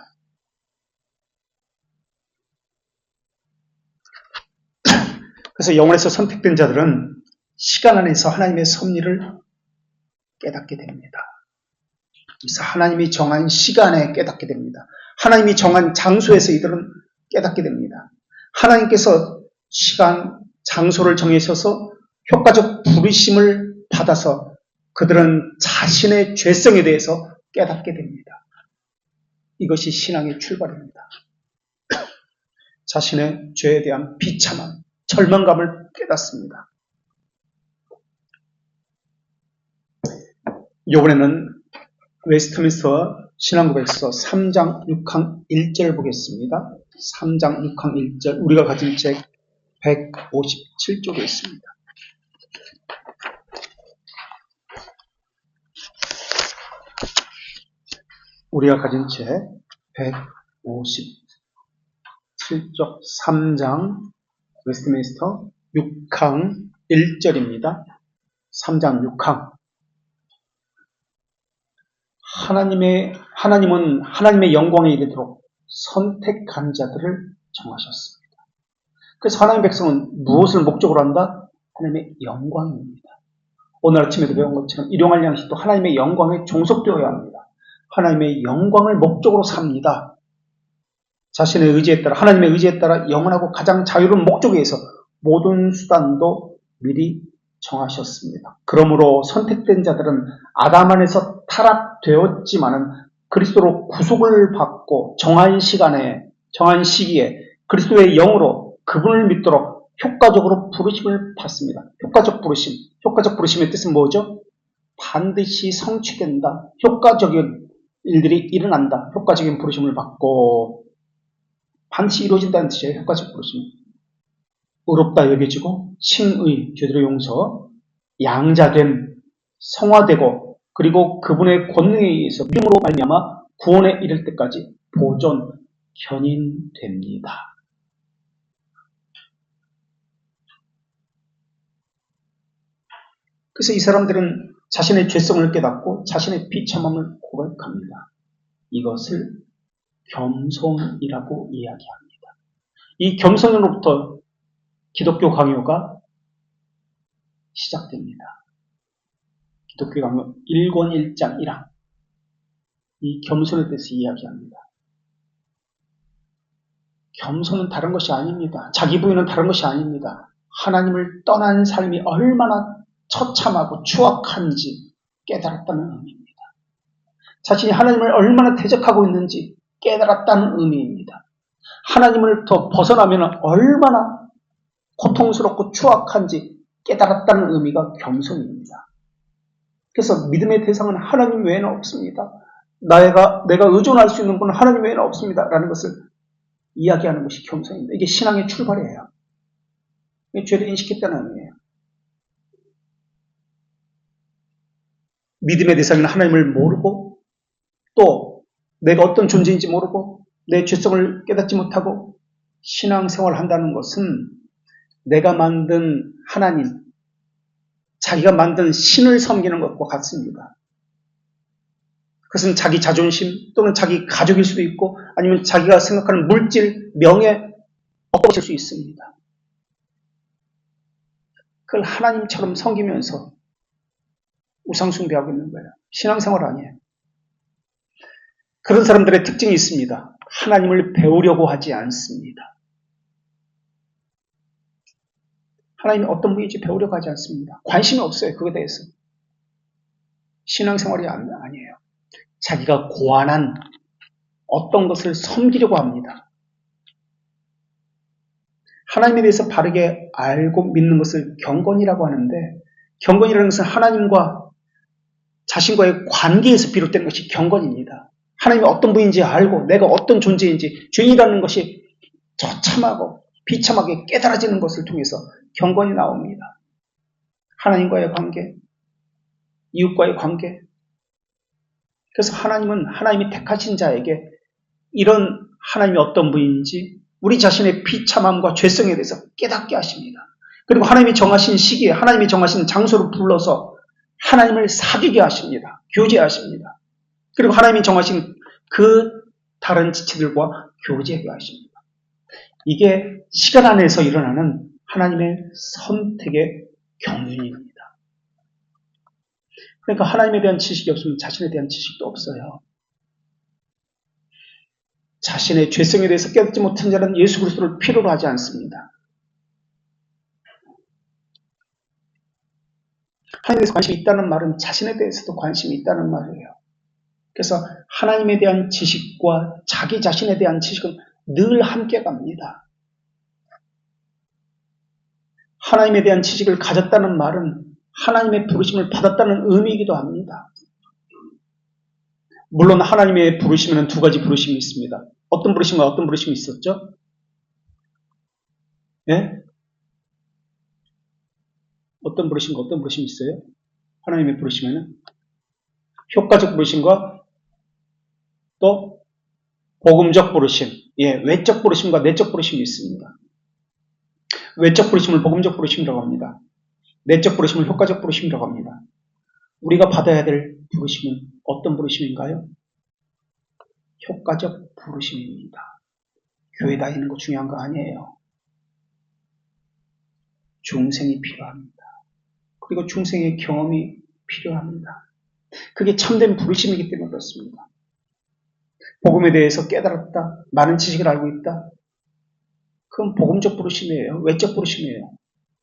그래서 영원에서 선택된 자들은 시간 안에서 하나님의 섭리를 깨닫게 됩니다. 그래서 하나님이 정한 시간에 깨닫게 됩니다. 하나님이 정한 장소에서 이들은 깨닫게 됩니다. 하나님께서 시간, 장소를 정해셔서 효과적 부르심을 받아서 그들은 자신의 죄성에 대해서 깨닫게 됩니다. 이것이 신앙의 출발입니다. 자신의 죄에 대한 비참함, 절망감을 깨닫습니다. 이번에는 웨스트민스터 신앙고백서 3장 6항 1절 보겠습니다. 3장 6항 1절 우리가 가진 책 157쪽에 있습니다. 우리가 가진 책 157쪽 3장 웨스트민스터 6항 1절입니다. 3장 6항 하나님은 하나님의 영광에 이르도록 선택한 자들을 정하셨습니다. 그래서 하나님의 백성은 무엇을 목적으로 한다? 하나님의 영광입니다. 오늘 아침에도 배운 것처럼 일용할 양식도 하나님의 영광에 종속되어야 합니다. 하나님의 영광을 목적으로 삽니다. 자신의 의지에 따라 하나님의 의지에 따라 영원하고 가장 자유로운 목적에 의해서 모든 수단도 미리 정하셨습니다. 그러므로 선택된 자들은 아담 안에서 타락되었지만은 그리스도로 구속을 받고 정한 시간에 정한 시기에 그리스도의 영으로 그분을 믿도록 효과적으로 부르심을 받습니다. 효과적 부르심의 뜻은 뭐죠? 반드시 성취된다. 효과적인 일들이 일어난다. 효과적인 부르심을 받고 반드시 이루어진다는 뜻이에요. 효과적 부르심. 의롭다 여겨지고 칭의, 죄들의 용서, 양자됨, 성화되고 그리고 그분의 권능에 의해서 믿음으로 말미암아 구원에 이를 때까지 보존, 견인됩니다. 그래서 이 사람들은 자신의 죄성을 깨닫고 자신의 비참함을 고백합니다. 이것을 겸손이라고 이야기합니다. 이 겸손으로부터 기독교 강요가 시작됩니다. 기독교 강요 1권 1장 1항 이 겸손에 대해서 이야기합니다. 겸손은 다른 것이 아닙니다. 자기 부인은 다른 것이 아닙니다. 하나님을 떠난 삶이 얼마나 처참하고 추악한지 깨달았다는 의미입니다. 자신이 하나님을 얼마나 대적하고 있는지 깨달았다는 의미입니다. 하나님을 벗어나면 얼마나 고통스럽고 추악한지 깨달았다는 의미가 겸손입니다. 그래서 믿음의 대상은 하나님 외에는 없습니다. 내가 의존할 수 있는 분은 하나님 외에는 없습니다. 라는 것을 이야기하는 것이 겸손입니다. 이게 신앙의 출발이에요. 죄를 인식했다는 의미예요. 믿음의 대상은 하나님을 모르고 또 내가 어떤 존재인지 모르고 내 죄성을 깨닫지 못하고 신앙생활을 한다는 것은 내가 만든 하나님, 자기가 만든 신을 섬기는 것과 같습니다. 그것은 자기 자존심 또는 자기 가족일 수도 있고 아니면 자기가 생각하는 물질, 명예, 어떤 것일 수 있습니다. 그걸 하나님처럼 섬기면서 우상숭배하고 있는 거예요. 신앙생활 아니에요. 그런 사람들의 특징이 있습니다. 하나님을 배우려고 하지 않습니다. 하나님이 어떤 분인지 배우려고 하지 않습니다. 관심이 없어요. 그거에 대해서. 신앙생활이 아니에요. 자기가 고안한 어떤 것을 섬기려고 합니다. 하나님에 대해서 바르게 알고 믿는 것을 경건이라고 하는데 경건이라는 것은 하나님과 자신과의 관계에서 비롯된 것이 경건입니다. 하나님이 어떤 분인지 알고 내가 어떤 존재인지 죄인이라는 것이 처참하고 비참하게 깨달아지는 것을 통해서 경건이 나옵니다. 하나님과의 관계, 이웃과의 관계. 그래서 하나님은 하나님이 택하신 자에게 이런 하나님이 어떤 분인지 우리 자신의 비참함과 죄성에 대해서 깨닫게 하십니다. 그리고 하나님이 정하신 시기에 하나님이 정하신 장소를 불러서 하나님을 사귀게 하십니다. 교제하십니다. 그리고 하나님이 정하신 그 다른 지체들과 교제하게 하십니다. 이게 시간 안에서 일어나는 하나님의 선택의 경륜입니다. 그러니까 하나님에 대한 지식이 없으면 자신에 대한 지식도 없어요. 자신의 죄성에 대해서 깨닫지 못한 자는 예수 그리스도를 필요로 하지 않습니다. 하나님에 대해서 관심이 있다는 말은 자신에 대해서도 관심이 있다는 말이에요. 그래서 하나님에 대한 지식과 자기 자신에 대한 지식은 늘 함께 갑니다. 하나님에 대한 지식을 가졌다는 말은 하나님의 부르심을 받았다는 의미이기도 합니다. 물론 하나님의 부르심에는 두 가지 부르심이 있습니다. 어떤 부르심과 어떤 부르심이 있었죠? 예? 어떤 부르심과 어떤 부르심이 있어요? 하나님의 부르심에는 효과적 부르심과 또 복음적 부르심, 외적 부르심과 내적 부르심이 있습니다. 외적 부르심을 복음적 부르심이라고 합니다. 내적 부르심을 효과적 부르심이라고 합니다. 우리가 받아야 될 부르심은 어떤 부르심인가요? 효과적 부르심입니다. 교회 다니는 거 중요한 거 아니에요. 중생이 필요합니다. 그리고 중생의 경험이 필요합니다. 그게 참된 부르심이기 때문에 그렇습니다. 복음에 대해서 깨달았다, 많은 지식을 알고 있다. 그건 복음적 부르심이에요. 외적 부르심이에요.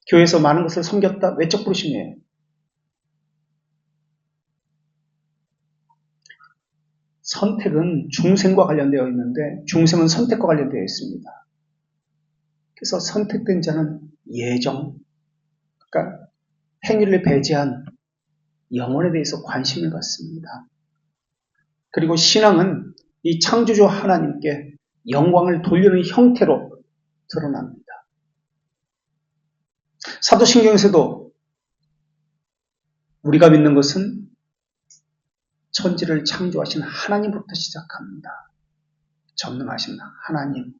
교회에서 많은 것을 섬겼다, 외적 부르심이에요. 선택은 중생과 관련되어 있는데 중생은 선택과 관련되어 있습니다. 그래서 선택된 자는 예정, 그러니까 행위를 배제한 영혼에 대해서 관심을 갖습니다. 그리고 신앙은 이 창조주 하나님께 영광을 돌리는 형태로 드러납니다. 사도신경에서도 우리가 믿는 것은 천지를 창조하신 하나님부터 시작합니다. 전능하신 하나님,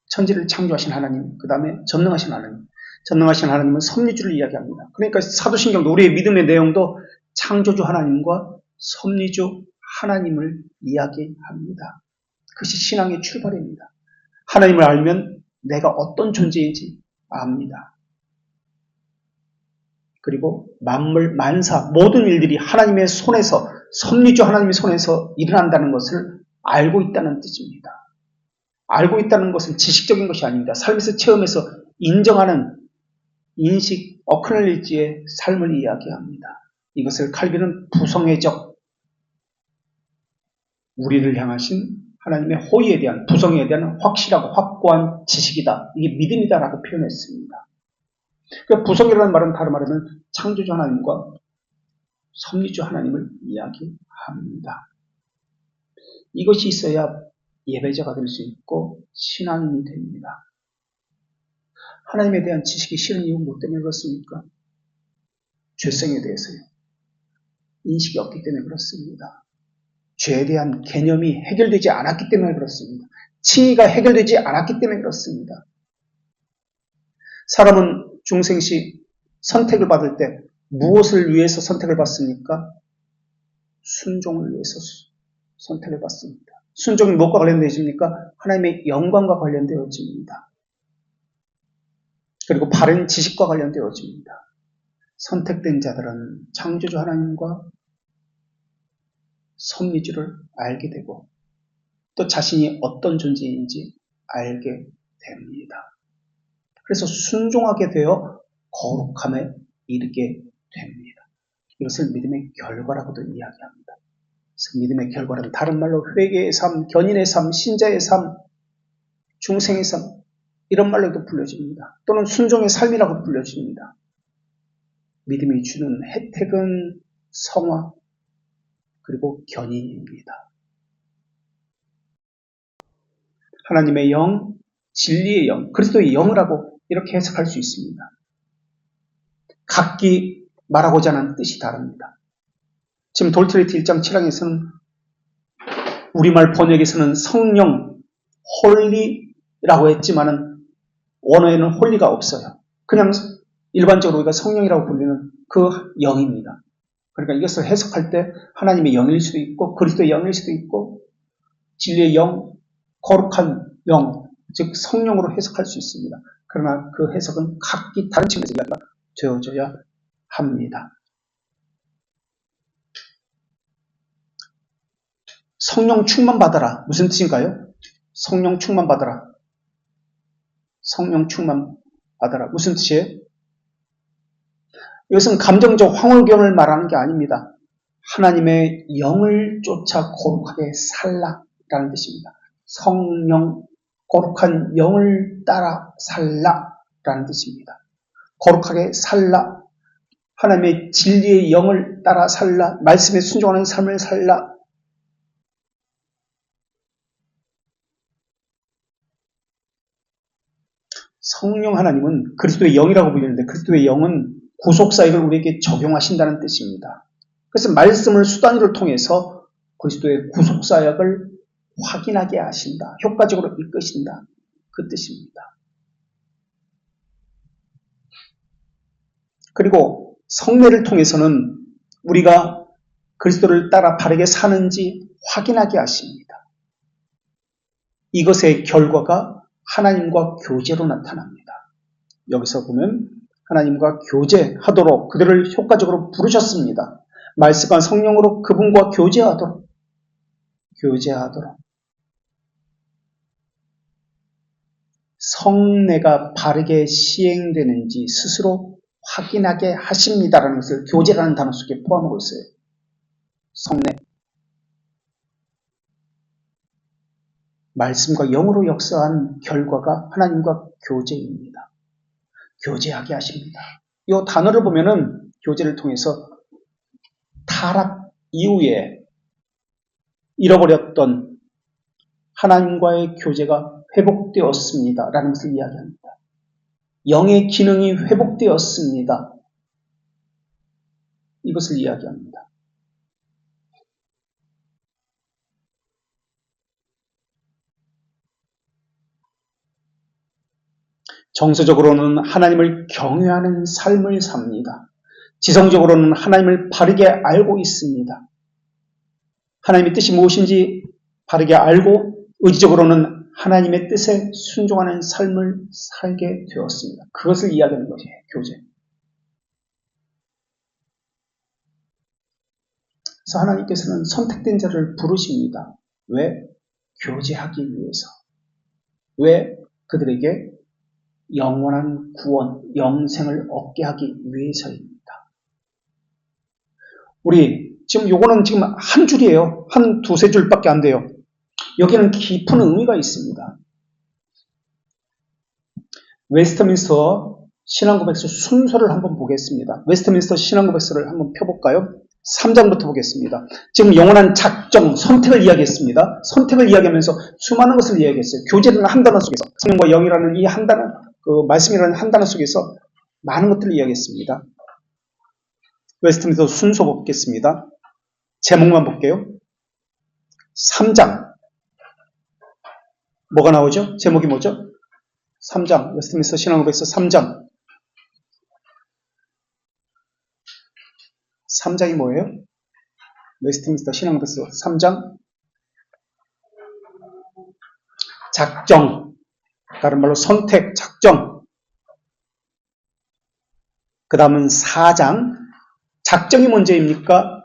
천지를 창조하신 하나님, 그 다음에 전능하신 하나님. 전능하신 하나님은 섭리주를 이야기합니다. 그러니까 사도신경도 우리의 믿음의 내용도 창조주 하나님과 섭리주 하나님을 이야기합니다. 그것이 신앙의 출발입니다. 하나님을 알면 내가 어떤 존재인지 압니다. 그리고 만물, 만사, 모든 일들이 하나님의 손에서, 섭리주 하나님의 손에서 일어난다는 것을 알고 있다는 뜻입니다. 알고 있다는 것은 지식적인 것이 아닙니다. 삶에서 체험해서 인정하는 인식, 어크널리지의 삶을 이야기합니다. 이것을 칼빈은 부성애적, 우리를 향하신 하나님의 호의에 대한, 부성애에 대한 확실하고 확고한 지식이다. 이게 믿음이다라고 표현했습니다. 그러니까 부성애라는 말은 다른 말하면 창조주 하나님과 섭리주 하나님을 이야기합니다. 이것이 있어야 예배자가 될 수 있고 신앙인이 됩니다. 하나님에 대한 지식이 싫은 이유는 뭐 때문에 그렇습니까? 죄성에 대해서요. 인식이 없기 때문에 그렇습니다. 죄에 대한 개념이 해결되지 않았기 때문에 그렇습니다. 칭의가 해결되지 않았기 때문에 그렇습니다. 사람은 중생시 선택을 받을 때 무엇을 위해서 선택을 받습니까? 순종을 위해서 선택해봤습니다. 순종이 무엇과 관련되어집니까? 하나님의 영광과 관련되어집니다. 그리고 바른 지식과 관련되어집니다. 선택된 자들은 창조주 하나님과 섭리주를 알게 되고 또 자신이 어떤 존재인지 알게 됩니다. 그래서 순종하게 되어 거룩함에 이르게 됩니다. 이것을 믿음의 결과라고도 이야기합니다. 그래서 믿음의 결과는 다른 말로 회개의 삶, 견인의 삶, 신자의 삶, 중생의 삶 이런 말로도 불려집니다. 또는 순종의 삶이라고 불려집니다. 믿음이 주는 혜택은 성화 그리고 견인입니다. 하나님의 영, 진리의 영, 그리스도의 영을 하고 이렇게 해석할 수 있습니다. 각기 말하고자 하는 뜻이 다릅니다. 지금 돌트레이트 1장 7항에서는 우리말 번역에서는 성령, 홀리라고 했지만은 원어에는 홀리가 없어요. 그냥 일반적으로 우리가 성령이라고 불리는 그 영입니다. 그러니까 이것을 해석할 때 하나님의 영일 수도 있고 그리스도의 영일 수도 있고 진리의 영, 거룩한 영, 즉 성령으로 해석할 수 있습니다. 그러나 그 해석은 각기 다른 측면에서 이야기가 되어져야 합니다. 성령 충만 받아라. 무슨 뜻인가요? 성령 충만 받아라. 성령 충만 받아라. 무슨 뜻이에요? 이것은 감정적 황홀경을 말하는 게 아닙니다. 하나님의 영을 쫓아 거룩하게 살라라는 뜻입니다. 성령, 거룩한 영을 따라 살라라는 뜻입니다. 거룩하게 살라, 하나님의 진리의 영을 따라 살라, 말씀에 순종하는 삶을 살라. 성령 하나님은 그리스도의 영이라고 불리는데 그리스도의 영은 구속사역을 우리에게 적용하신다는 뜻입니다. 그래서 말씀을 수단으로 통해서 그리스도의 구속사역을 확인하게 하신다. 효과적으로 이끄신다. 그 뜻입니다. 그리고 성례를 통해서는 우리가 그리스도를 따라 바르게 사는지 확인하게 하십니다. 이것의 결과가 하나님과 교제로 나타납니다. 여기서 보면 하나님과 교제하도록 그들을 효과적으로 부르셨습니다. 말씀과 성령으로 그분과 교제하도록. 성례가 바르게 시행되는지 스스로 확인하게 하십니다라는 것을 교제라는 단어 속에 포함하고 있어요. 성례. 말씀과 영으로 역사한 결과가 하나님과 교제입니다. 교제하게 하십니다. 이 단어를 보면은 교제를 통해서 타락 이후에 잃어버렸던 하나님과의 교제가 회복되었습니다. 라는 것을 이야기합니다. 영의 기능이 회복되었습니다. 이것을 이야기합니다. 정서적으로는 하나님을 경외하는 삶을 삽니다. 지성적으로는 하나님을 바르게 알고 있습니다. 하나님의 뜻이 무엇인지 바르게 알고 의지적으로는 하나님의 뜻에 순종하는 삶을 살게 되었습니다. 그것을 이야기하는 것이에요. 교제. 그래서 하나님께서는 선택된 자를 부르십니다. 왜? 교제하기 위해서. 왜? 그들에게 영원한 구원, 영생을 얻게 하기 위해서입니다. 우리 지금 요거는 지금 한 줄이에요. 한 두세 줄밖에 안 돼요. 여기는 깊은 의미가 있습니다. 웨스트민스터 신앙고백서 순서를 한번 보겠습니다. 웨스트민스터 신앙고백서를 한번 펴볼까요? 3장부터 보겠습니다. 지금 영원한 작정, 선택을 이야기했습니다. 선택을 이야기하면서 수많은 것을 이야기했어요. 교제라는 한 단어 속에서, 성령과 영이라는 이 한 단어, 그 말씀이라는 한 단어 속에서 많은 것들을 이야기했습니다. 웨스트민스터 순서 보겠습니다. 제목만 볼게요. 3장. 뭐가 나오죠? 제목이 뭐죠? 3장. 웨스트민스터 신앙고백서 3장. 3장이 뭐예요? 웨스트민스터 신앙백서 3장 작정, 다른 말로 선택, 작정. 그 다음은 4장 작정이 문제입니까?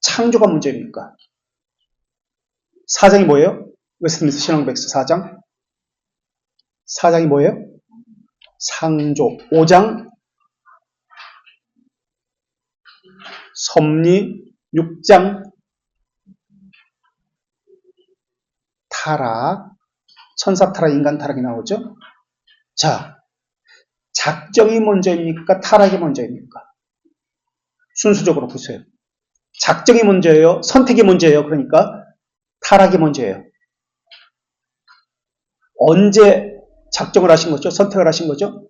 창조가 문제입니까? 4장이 뭐예요? 웨스트민스터 신앙백서 4장 4장이 뭐예요? 창조. 5장 섭리. 6장 타락. 천사 타락, 인간 타락이 나오죠. 자, 작정이 먼저입니까? 타락이 먼저입니까? 순수적으로 보세요. 작정이 먼저예요? 선택이 먼저예요? 그러니까 타락이 먼저예요. 언제 작정을 하신 거죠? 선택을 하신 거죠?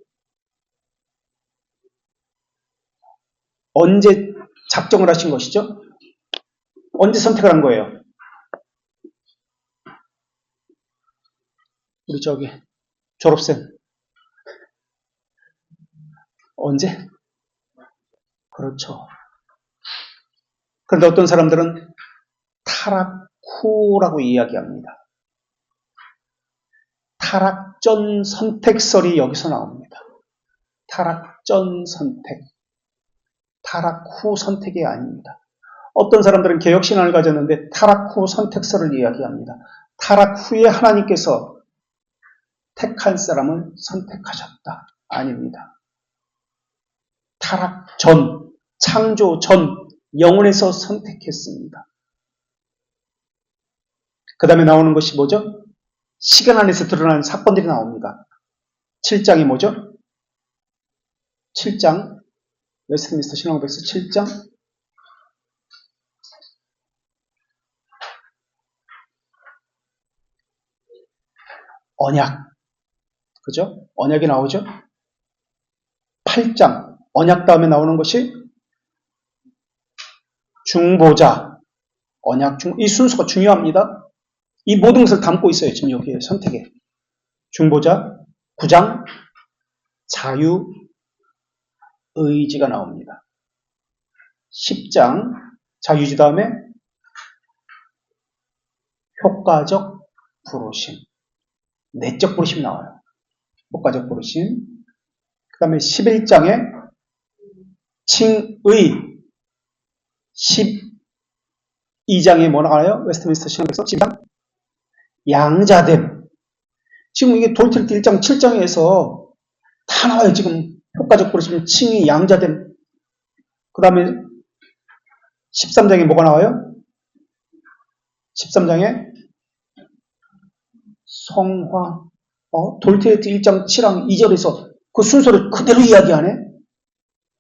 언제 작정을 하신 것이죠? 언제 선택을 한 거예요? 우리 저기 졸업생 언제? 그렇죠. 그런데 어떤 사람들은 타락 후라고 이야기합니다. 타락 전 선택설이 여기서 나옵니다. 타락 전 선택. 타락 후 선택이 아닙니다. 어떤 사람들은 개혁신앙을 가졌는데 타락 후 선택설을 이야기합니다. 타락 후에 하나님께서 택한 사람을 선택하셨다. 아닙니다. 타락 전, 창조 전, 영혼에서 선택했습니다. 그 다음에 나오는 것이 뭐죠? 시간 안에서 드러나는 사건들이 나옵니다. 7장이 뭐죠? 7장, 웨스트민스터 신앙백서 7장, 언약, 그죠? 언약이 나오죠? 8장, 언약 다음에 나오는 것이 중보자, 언약 중, 이 순서가 중요합니다. 이 모든 것을 담고 있어요. 지금 여기에 선택에. 중보자, 9장, 자유, 의지가 나옵니다. 10장, 자유지 다음에 효과적 부르심, 내적 부르심이 나와요. 효과적 부르심. 그 다음에 11장에 칭의, 12장에 뭐 나와요? 웨스트민스터 신앙백서 12장 양자됨. 지금 이게 돌트리트 1장 7장에서 다 나와요. 지금 효과적 부르심, 칭의, 양자됨. 그 다음에 13장에 뭐가 나와요? 13장에 성화. 돌트리트 1장 7장 2절에서 그 순서를 그대로 이야기하네?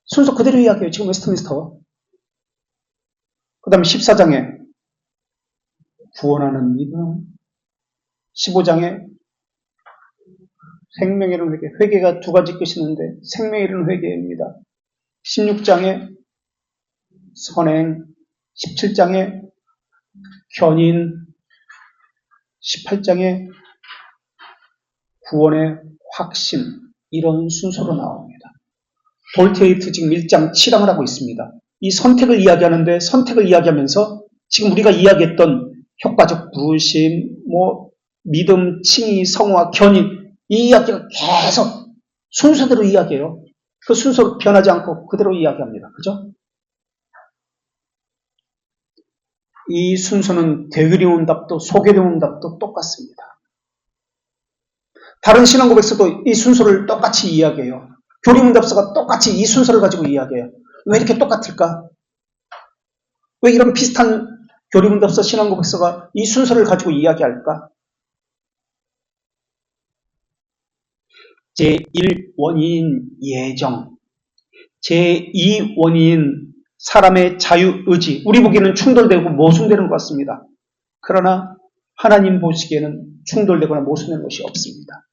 순서 그대로 이야기해요. 지금 웨스트민스터. 그 다음에 14장에 구원하는 믿음. 15장에 생명에 이르는 회개. 회개가 두 가지 끝이 있는데 생명에 이르는 회개입니다. 16장에 선행. 17장에 견인. 18장에 구원의 확신. 이런 순서로 나옵니다. 돌테이트 지금 1장 7항을 하고 있습니다. 이 선택을 이야기하는데 선택을 이야기하면서 지금 우리가 이야기했던 효과적 부르심, 믿음, 칭의, 성화, 견인 이 이야기가 계속 순서대로 이야기해요. 그 순서 변하지 않고 그대로 이야기합니다. 그죠? 이 순서는 대교리문답도 소교리문답도 똑같습니다. 다른 신앙고백서도 이 순서를 똑같이 이야기해요. 교리문답서가 똑같이 이 순서를 가지고 이야기해요. 왜 이렇게 똑같을까? 왜 이런 비슷한 교리문답서 신앙고백서가 이 순서를 가지고 이야기할까? 제1원인인 예정, 제2원인인 사람의 자유의지, 우리 보기에는 충돌되고 모순되는 것 같습니다. 그러나 하나님 보시기에는 충돌되거나 모순되는 것이 없습니다.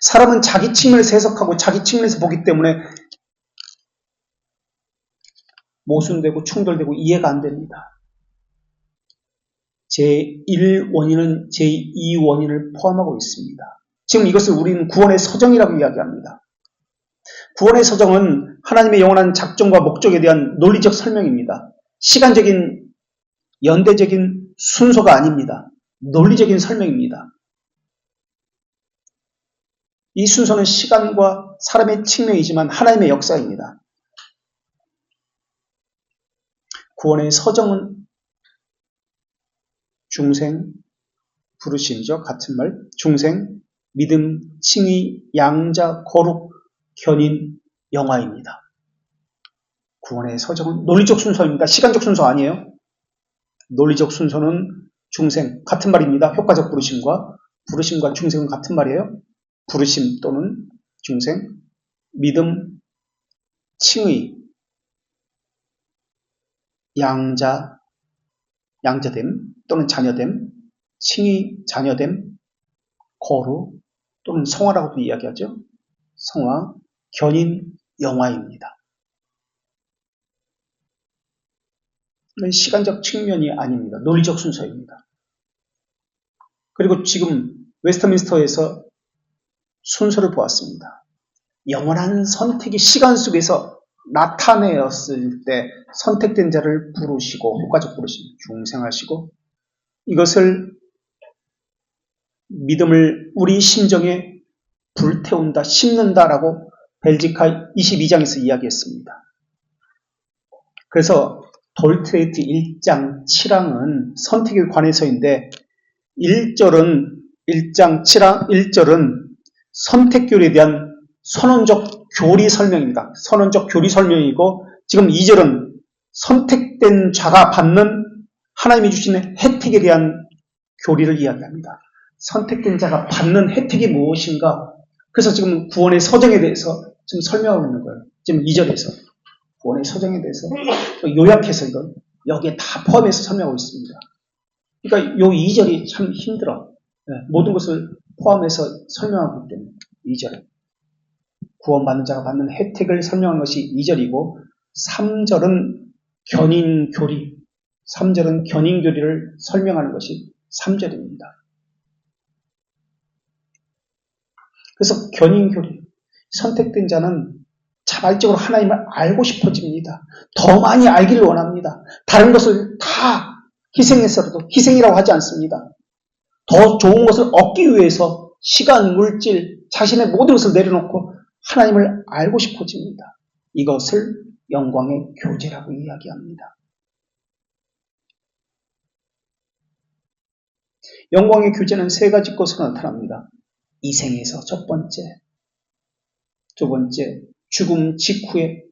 사람은 자기 측면에서 해석하고 자기 측면에서 보기 때문에 모순되고 충돌되고 이해가 안 됩니다. 제1원인은 제2원인을 포함하고 있습니다. 지금 이것을 우리는 구원의 서정이라고 이야기합니다. 구원의 서정은 하나님의 영원한 작정과 목적에 대한 논리적 설명입니다. 시간적인 연대적인 순서가 아닙니다. 논리적인 설명입니다. 이 순서는 시간과 사람의 측면이지만 하나님의 역사입니다. 구원의 서정은 중생, 부르심이죠. 같은 말. 중생, 믿음, 칭의, 양자, 거룩, 견인, 영화입니다. 구원의 서정은 논리적 순서입니다. 시간적 순서 아니에요. 논리적 순서는 중생, 같은 말입니다. 효과적 부르심과 중생은 같은 말이에요. 부르심 또는 중생, 믿음, 칭의, 양자됨 또는 자녀됨, 칭의, 자녀됨, 거룩 또는 성화라고도 이야기하죠. 성화, 견인, 영화입니다. 시간적 측면이 아닙니다. 논리적 순서입니다. 그리고 지금 웨스트민스터에서 순서를 보았습니다. 영원한 선택이 시간 속에서 나타내었을 때 선택된 자를 부르시고 효과적 부르심, 중생하시고 이것을 믿음을 우리 심정에 불태운다, 심는다라고 벨지카 22장에서 이야기했습니다. 그래서 돌트레이트 1장 7항은 선택에 관해서인데 1장 7항 1절은 선택교리에 대한 선언적 교리 설명입니다. 선언적 교리 설명이고 지금 2절은 선택된 자가 받는 하나님이 주시는 혜택에 대한 교리를 이야기합니다. 선택된 자가 받는 혜택이 무엇인가? 그래서 지금 구원의 서정에 대해서 지금 설명하고 있는 거예요. 지금 2절에서 구원의 서정에 대해서 요약해서 이걸 여기에 다 포함해서 설명하고 있습니다. 그러니까 요 2절이 참 힘들어. 모든 것을 포함해서 설명하고 있기 때문에 2절은 구원받는 자가 받는 혜택을 설명하는 것이 2절이고 3절은 견인교리 3절은 견인교리를 설명하는 것이 3절입니다. 그래서 견인교리 선택된 자는 자발적으로 하나님을 알고 싶어집니다. 더 많이 알기를 원합니다. 다른 것을 다 희생해서라도 희생이라고 하지 않습니다. 더 좋은 것을 얻기 위해서 시간, 물질, 자신의 모든 것을 내려놓고 하나님을 알고 싶어집니다. 이것을 영광의 교제라고 이야기합니다. 영광의 교제는 세 가지 것으로 나타납니다. 이생에서 첫 번째, 두 번째, 죽음 직후에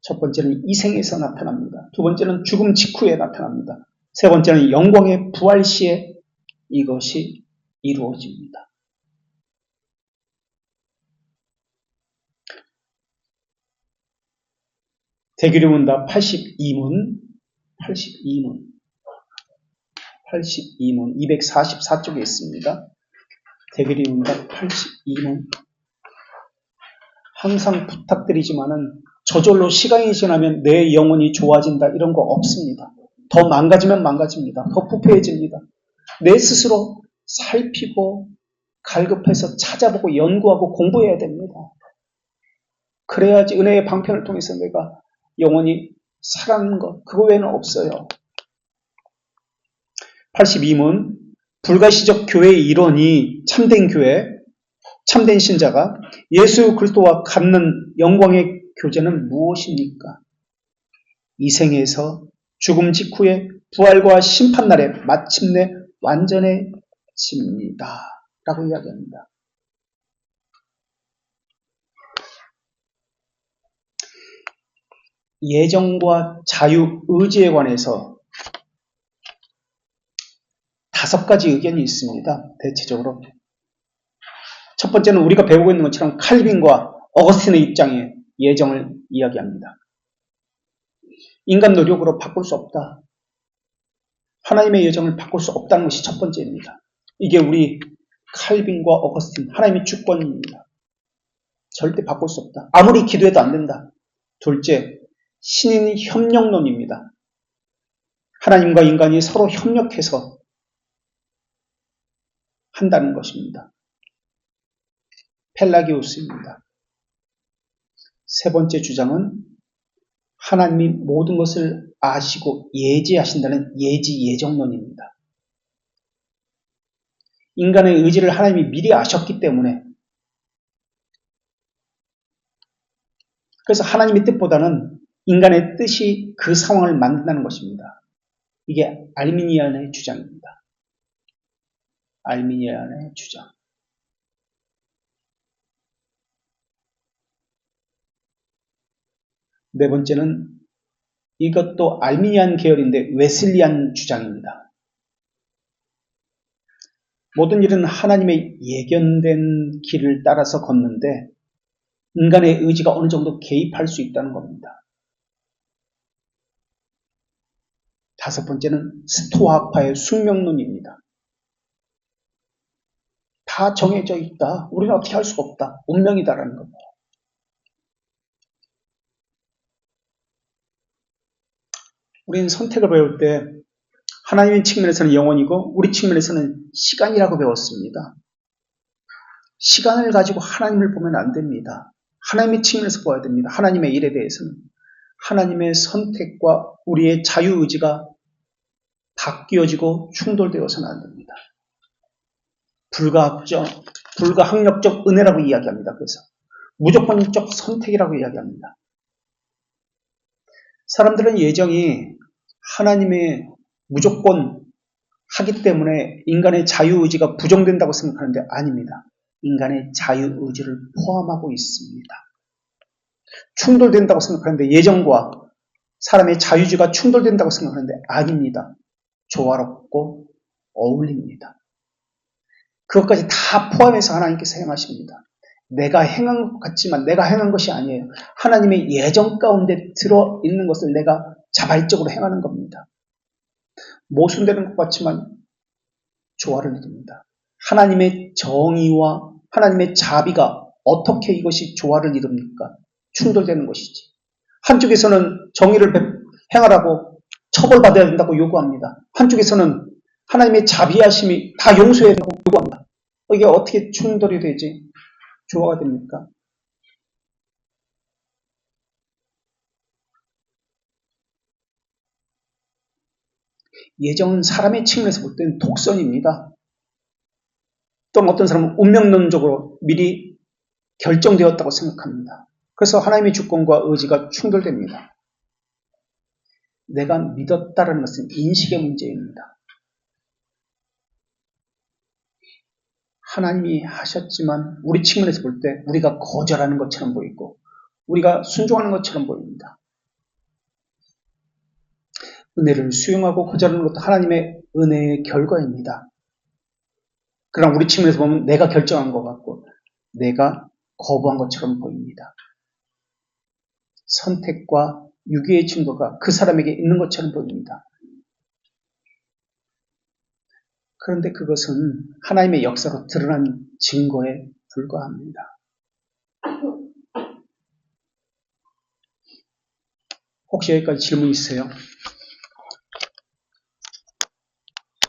첫 번째는 이생에서 나타납니다. 두 번째는 죽음 직후에 나타납니다. 세 번째는 영광의 부활 시에 이것이 이루어집니다. 대규리 문답 82문 244쪽에 있습니다. 대규리 문답 82문 항상 부탁드리지만은 저절로 시간이 지나면 내 영혼이 좋아진다 이런 거 없습니다. 더 망가지면 망가집니다. 더 부패해집니다. 내 스스로 살피고 갈급해서 찾아보고 연구하고 공부해야 됩니다. 그래야지 은혜의 방편을 통해서 내가 영원히 살아가는 것 그거 외에는 없어요. 82문 불가시적 교회의 일원이 참된 교회, 참된 신자가 예수 그리스도와 갖는 영광의 교제는 무엇입니까? 이 생에서 죽음 직후에 부활과 심판날에 마침내 완전해집니다. 라고 이야기합니다. 예정과 자유, 의지에 관해서 5가지 의견이 있습니다. 대체적으로. 첫 번째는 우리가 배우고 있는 것처럼 칼빈과 어거스틴의 입장에 예정을 이야기합니다. 인간 노력으로 바꿀 수 없다. 하나님의 예정을 바꿀 수 없다는 것이 첫 번째입니다. 이게 우리 칼빈과 어거스틴, 하나님의 주권입니다. 절대 바꿀 수 없다. 아무리 기도해도 안 된다. 둘째, 신인 협력론입니다. 하나님과 인간이 서로 협력해서 한다는 것입니다. 펠라기우스입니다. 세 번째 주장은 하나님이 모든 것을 아시고 예지하신다는 예지 예정론입니다. 인간의 의지를 하나님이 미리 아셨기 때문에, 그래서 하나님의 뜻보다는 인간의 뜻이 그 상황을 만든다는 것입니다. 이게 알미니안의 주장입니다. 알미니안의 주장. 네 번째는 이것도 알미니안 계열인데 웨슬리안 주장입니다. 모든 일은 하나님의 예견된 길을 따라서 걷는데 인간의 의지가 어느 정도 개입할 수 있다는 겁니다. 다섯 번째는 스토아파의 숙명론입니다. 다 정해져 있다. 우리는 어떻게 할 수가 없다. 운명이다라는 겁니다. 우리는 선택을 배울 때 하나님의 측면에서는 영혼이고 우리 측면에서는 시간이라고 배웠습니다. 시간을 가지고 하나님을 보면 안 됩니다. 하나님의 측면에서 봐야 됩니다. 하나님의 일에 대해서는. 하나님의 선택과 우리의 자유의지가 바뀌어지고 충돌되어서는 안 됩니다. 불가항력적 은혜라고 이야기합니다. 그래서 무조건적 선택이라고 이야기합니다. 사람들은 예정이 하나님의 무조건 하기 때문에 인간의 자유의지가 부정된다고 생각하는데 아닙니다. 인간의 자유의지를 포함하고 있습니다. 충돌된다고 생각하는데 예정과 사람의 자유의지가 충돌된다고 생각하는데 아닙니다. 조화롭고 어울립니다. 그것까지 다 포함해서 하나님께서 행하십니다. 내가 행한 것 같지만 내가 행한 것이 아니에요. 하나님의 예정 가운데 들어있는 것을 내가 자발적으로 행하는 겁니다. 모순되는 것 같지만 조화를 이룹니다. 하나님의 정의와 하나님의 자비가 어떻게 이것이 조화를 이룹니까? 충돌되는 것이지. 한쪽에서는 정의를 행하라고 처벌받아야 된다고 요구합니다. 한쪽에서는 하나님의 자비하심이 다 용서해야 된다고 요구합니다. 이게 어떻게 충돌이 되지? 조화가 됩니까? 예정은 사람의 측면에서 볼 때는 독선입니다. 또는 어떤 사람은 운명론적으로 미리 결정되었다고 생각합니다. 그래서 하나님의 주권과 의지가 충돌됩니다. 내가 믿었다는 것은 인식의 문제입니다. 하나님이 하셨지만 우리 측면에서 볼 때 우리가 거절하는 것처럼 보이고 우리가 순종하는 것처럼 보입니다. 은혜를 수용하고 거절하는 것도 하나님의 은혜의 결과입니다. 그러나 우리 측면에서 보면 내가 결정한 것 같고 내가 거부한 것처럼 보입니다. 선택과 유기의 증거가 그 사람에게 있는 것처럼 보입니다. 그런데 그것은 하나님의 역사로 드러난 증거에 불과합니다. 혹시 여기까지 질문 있으세요?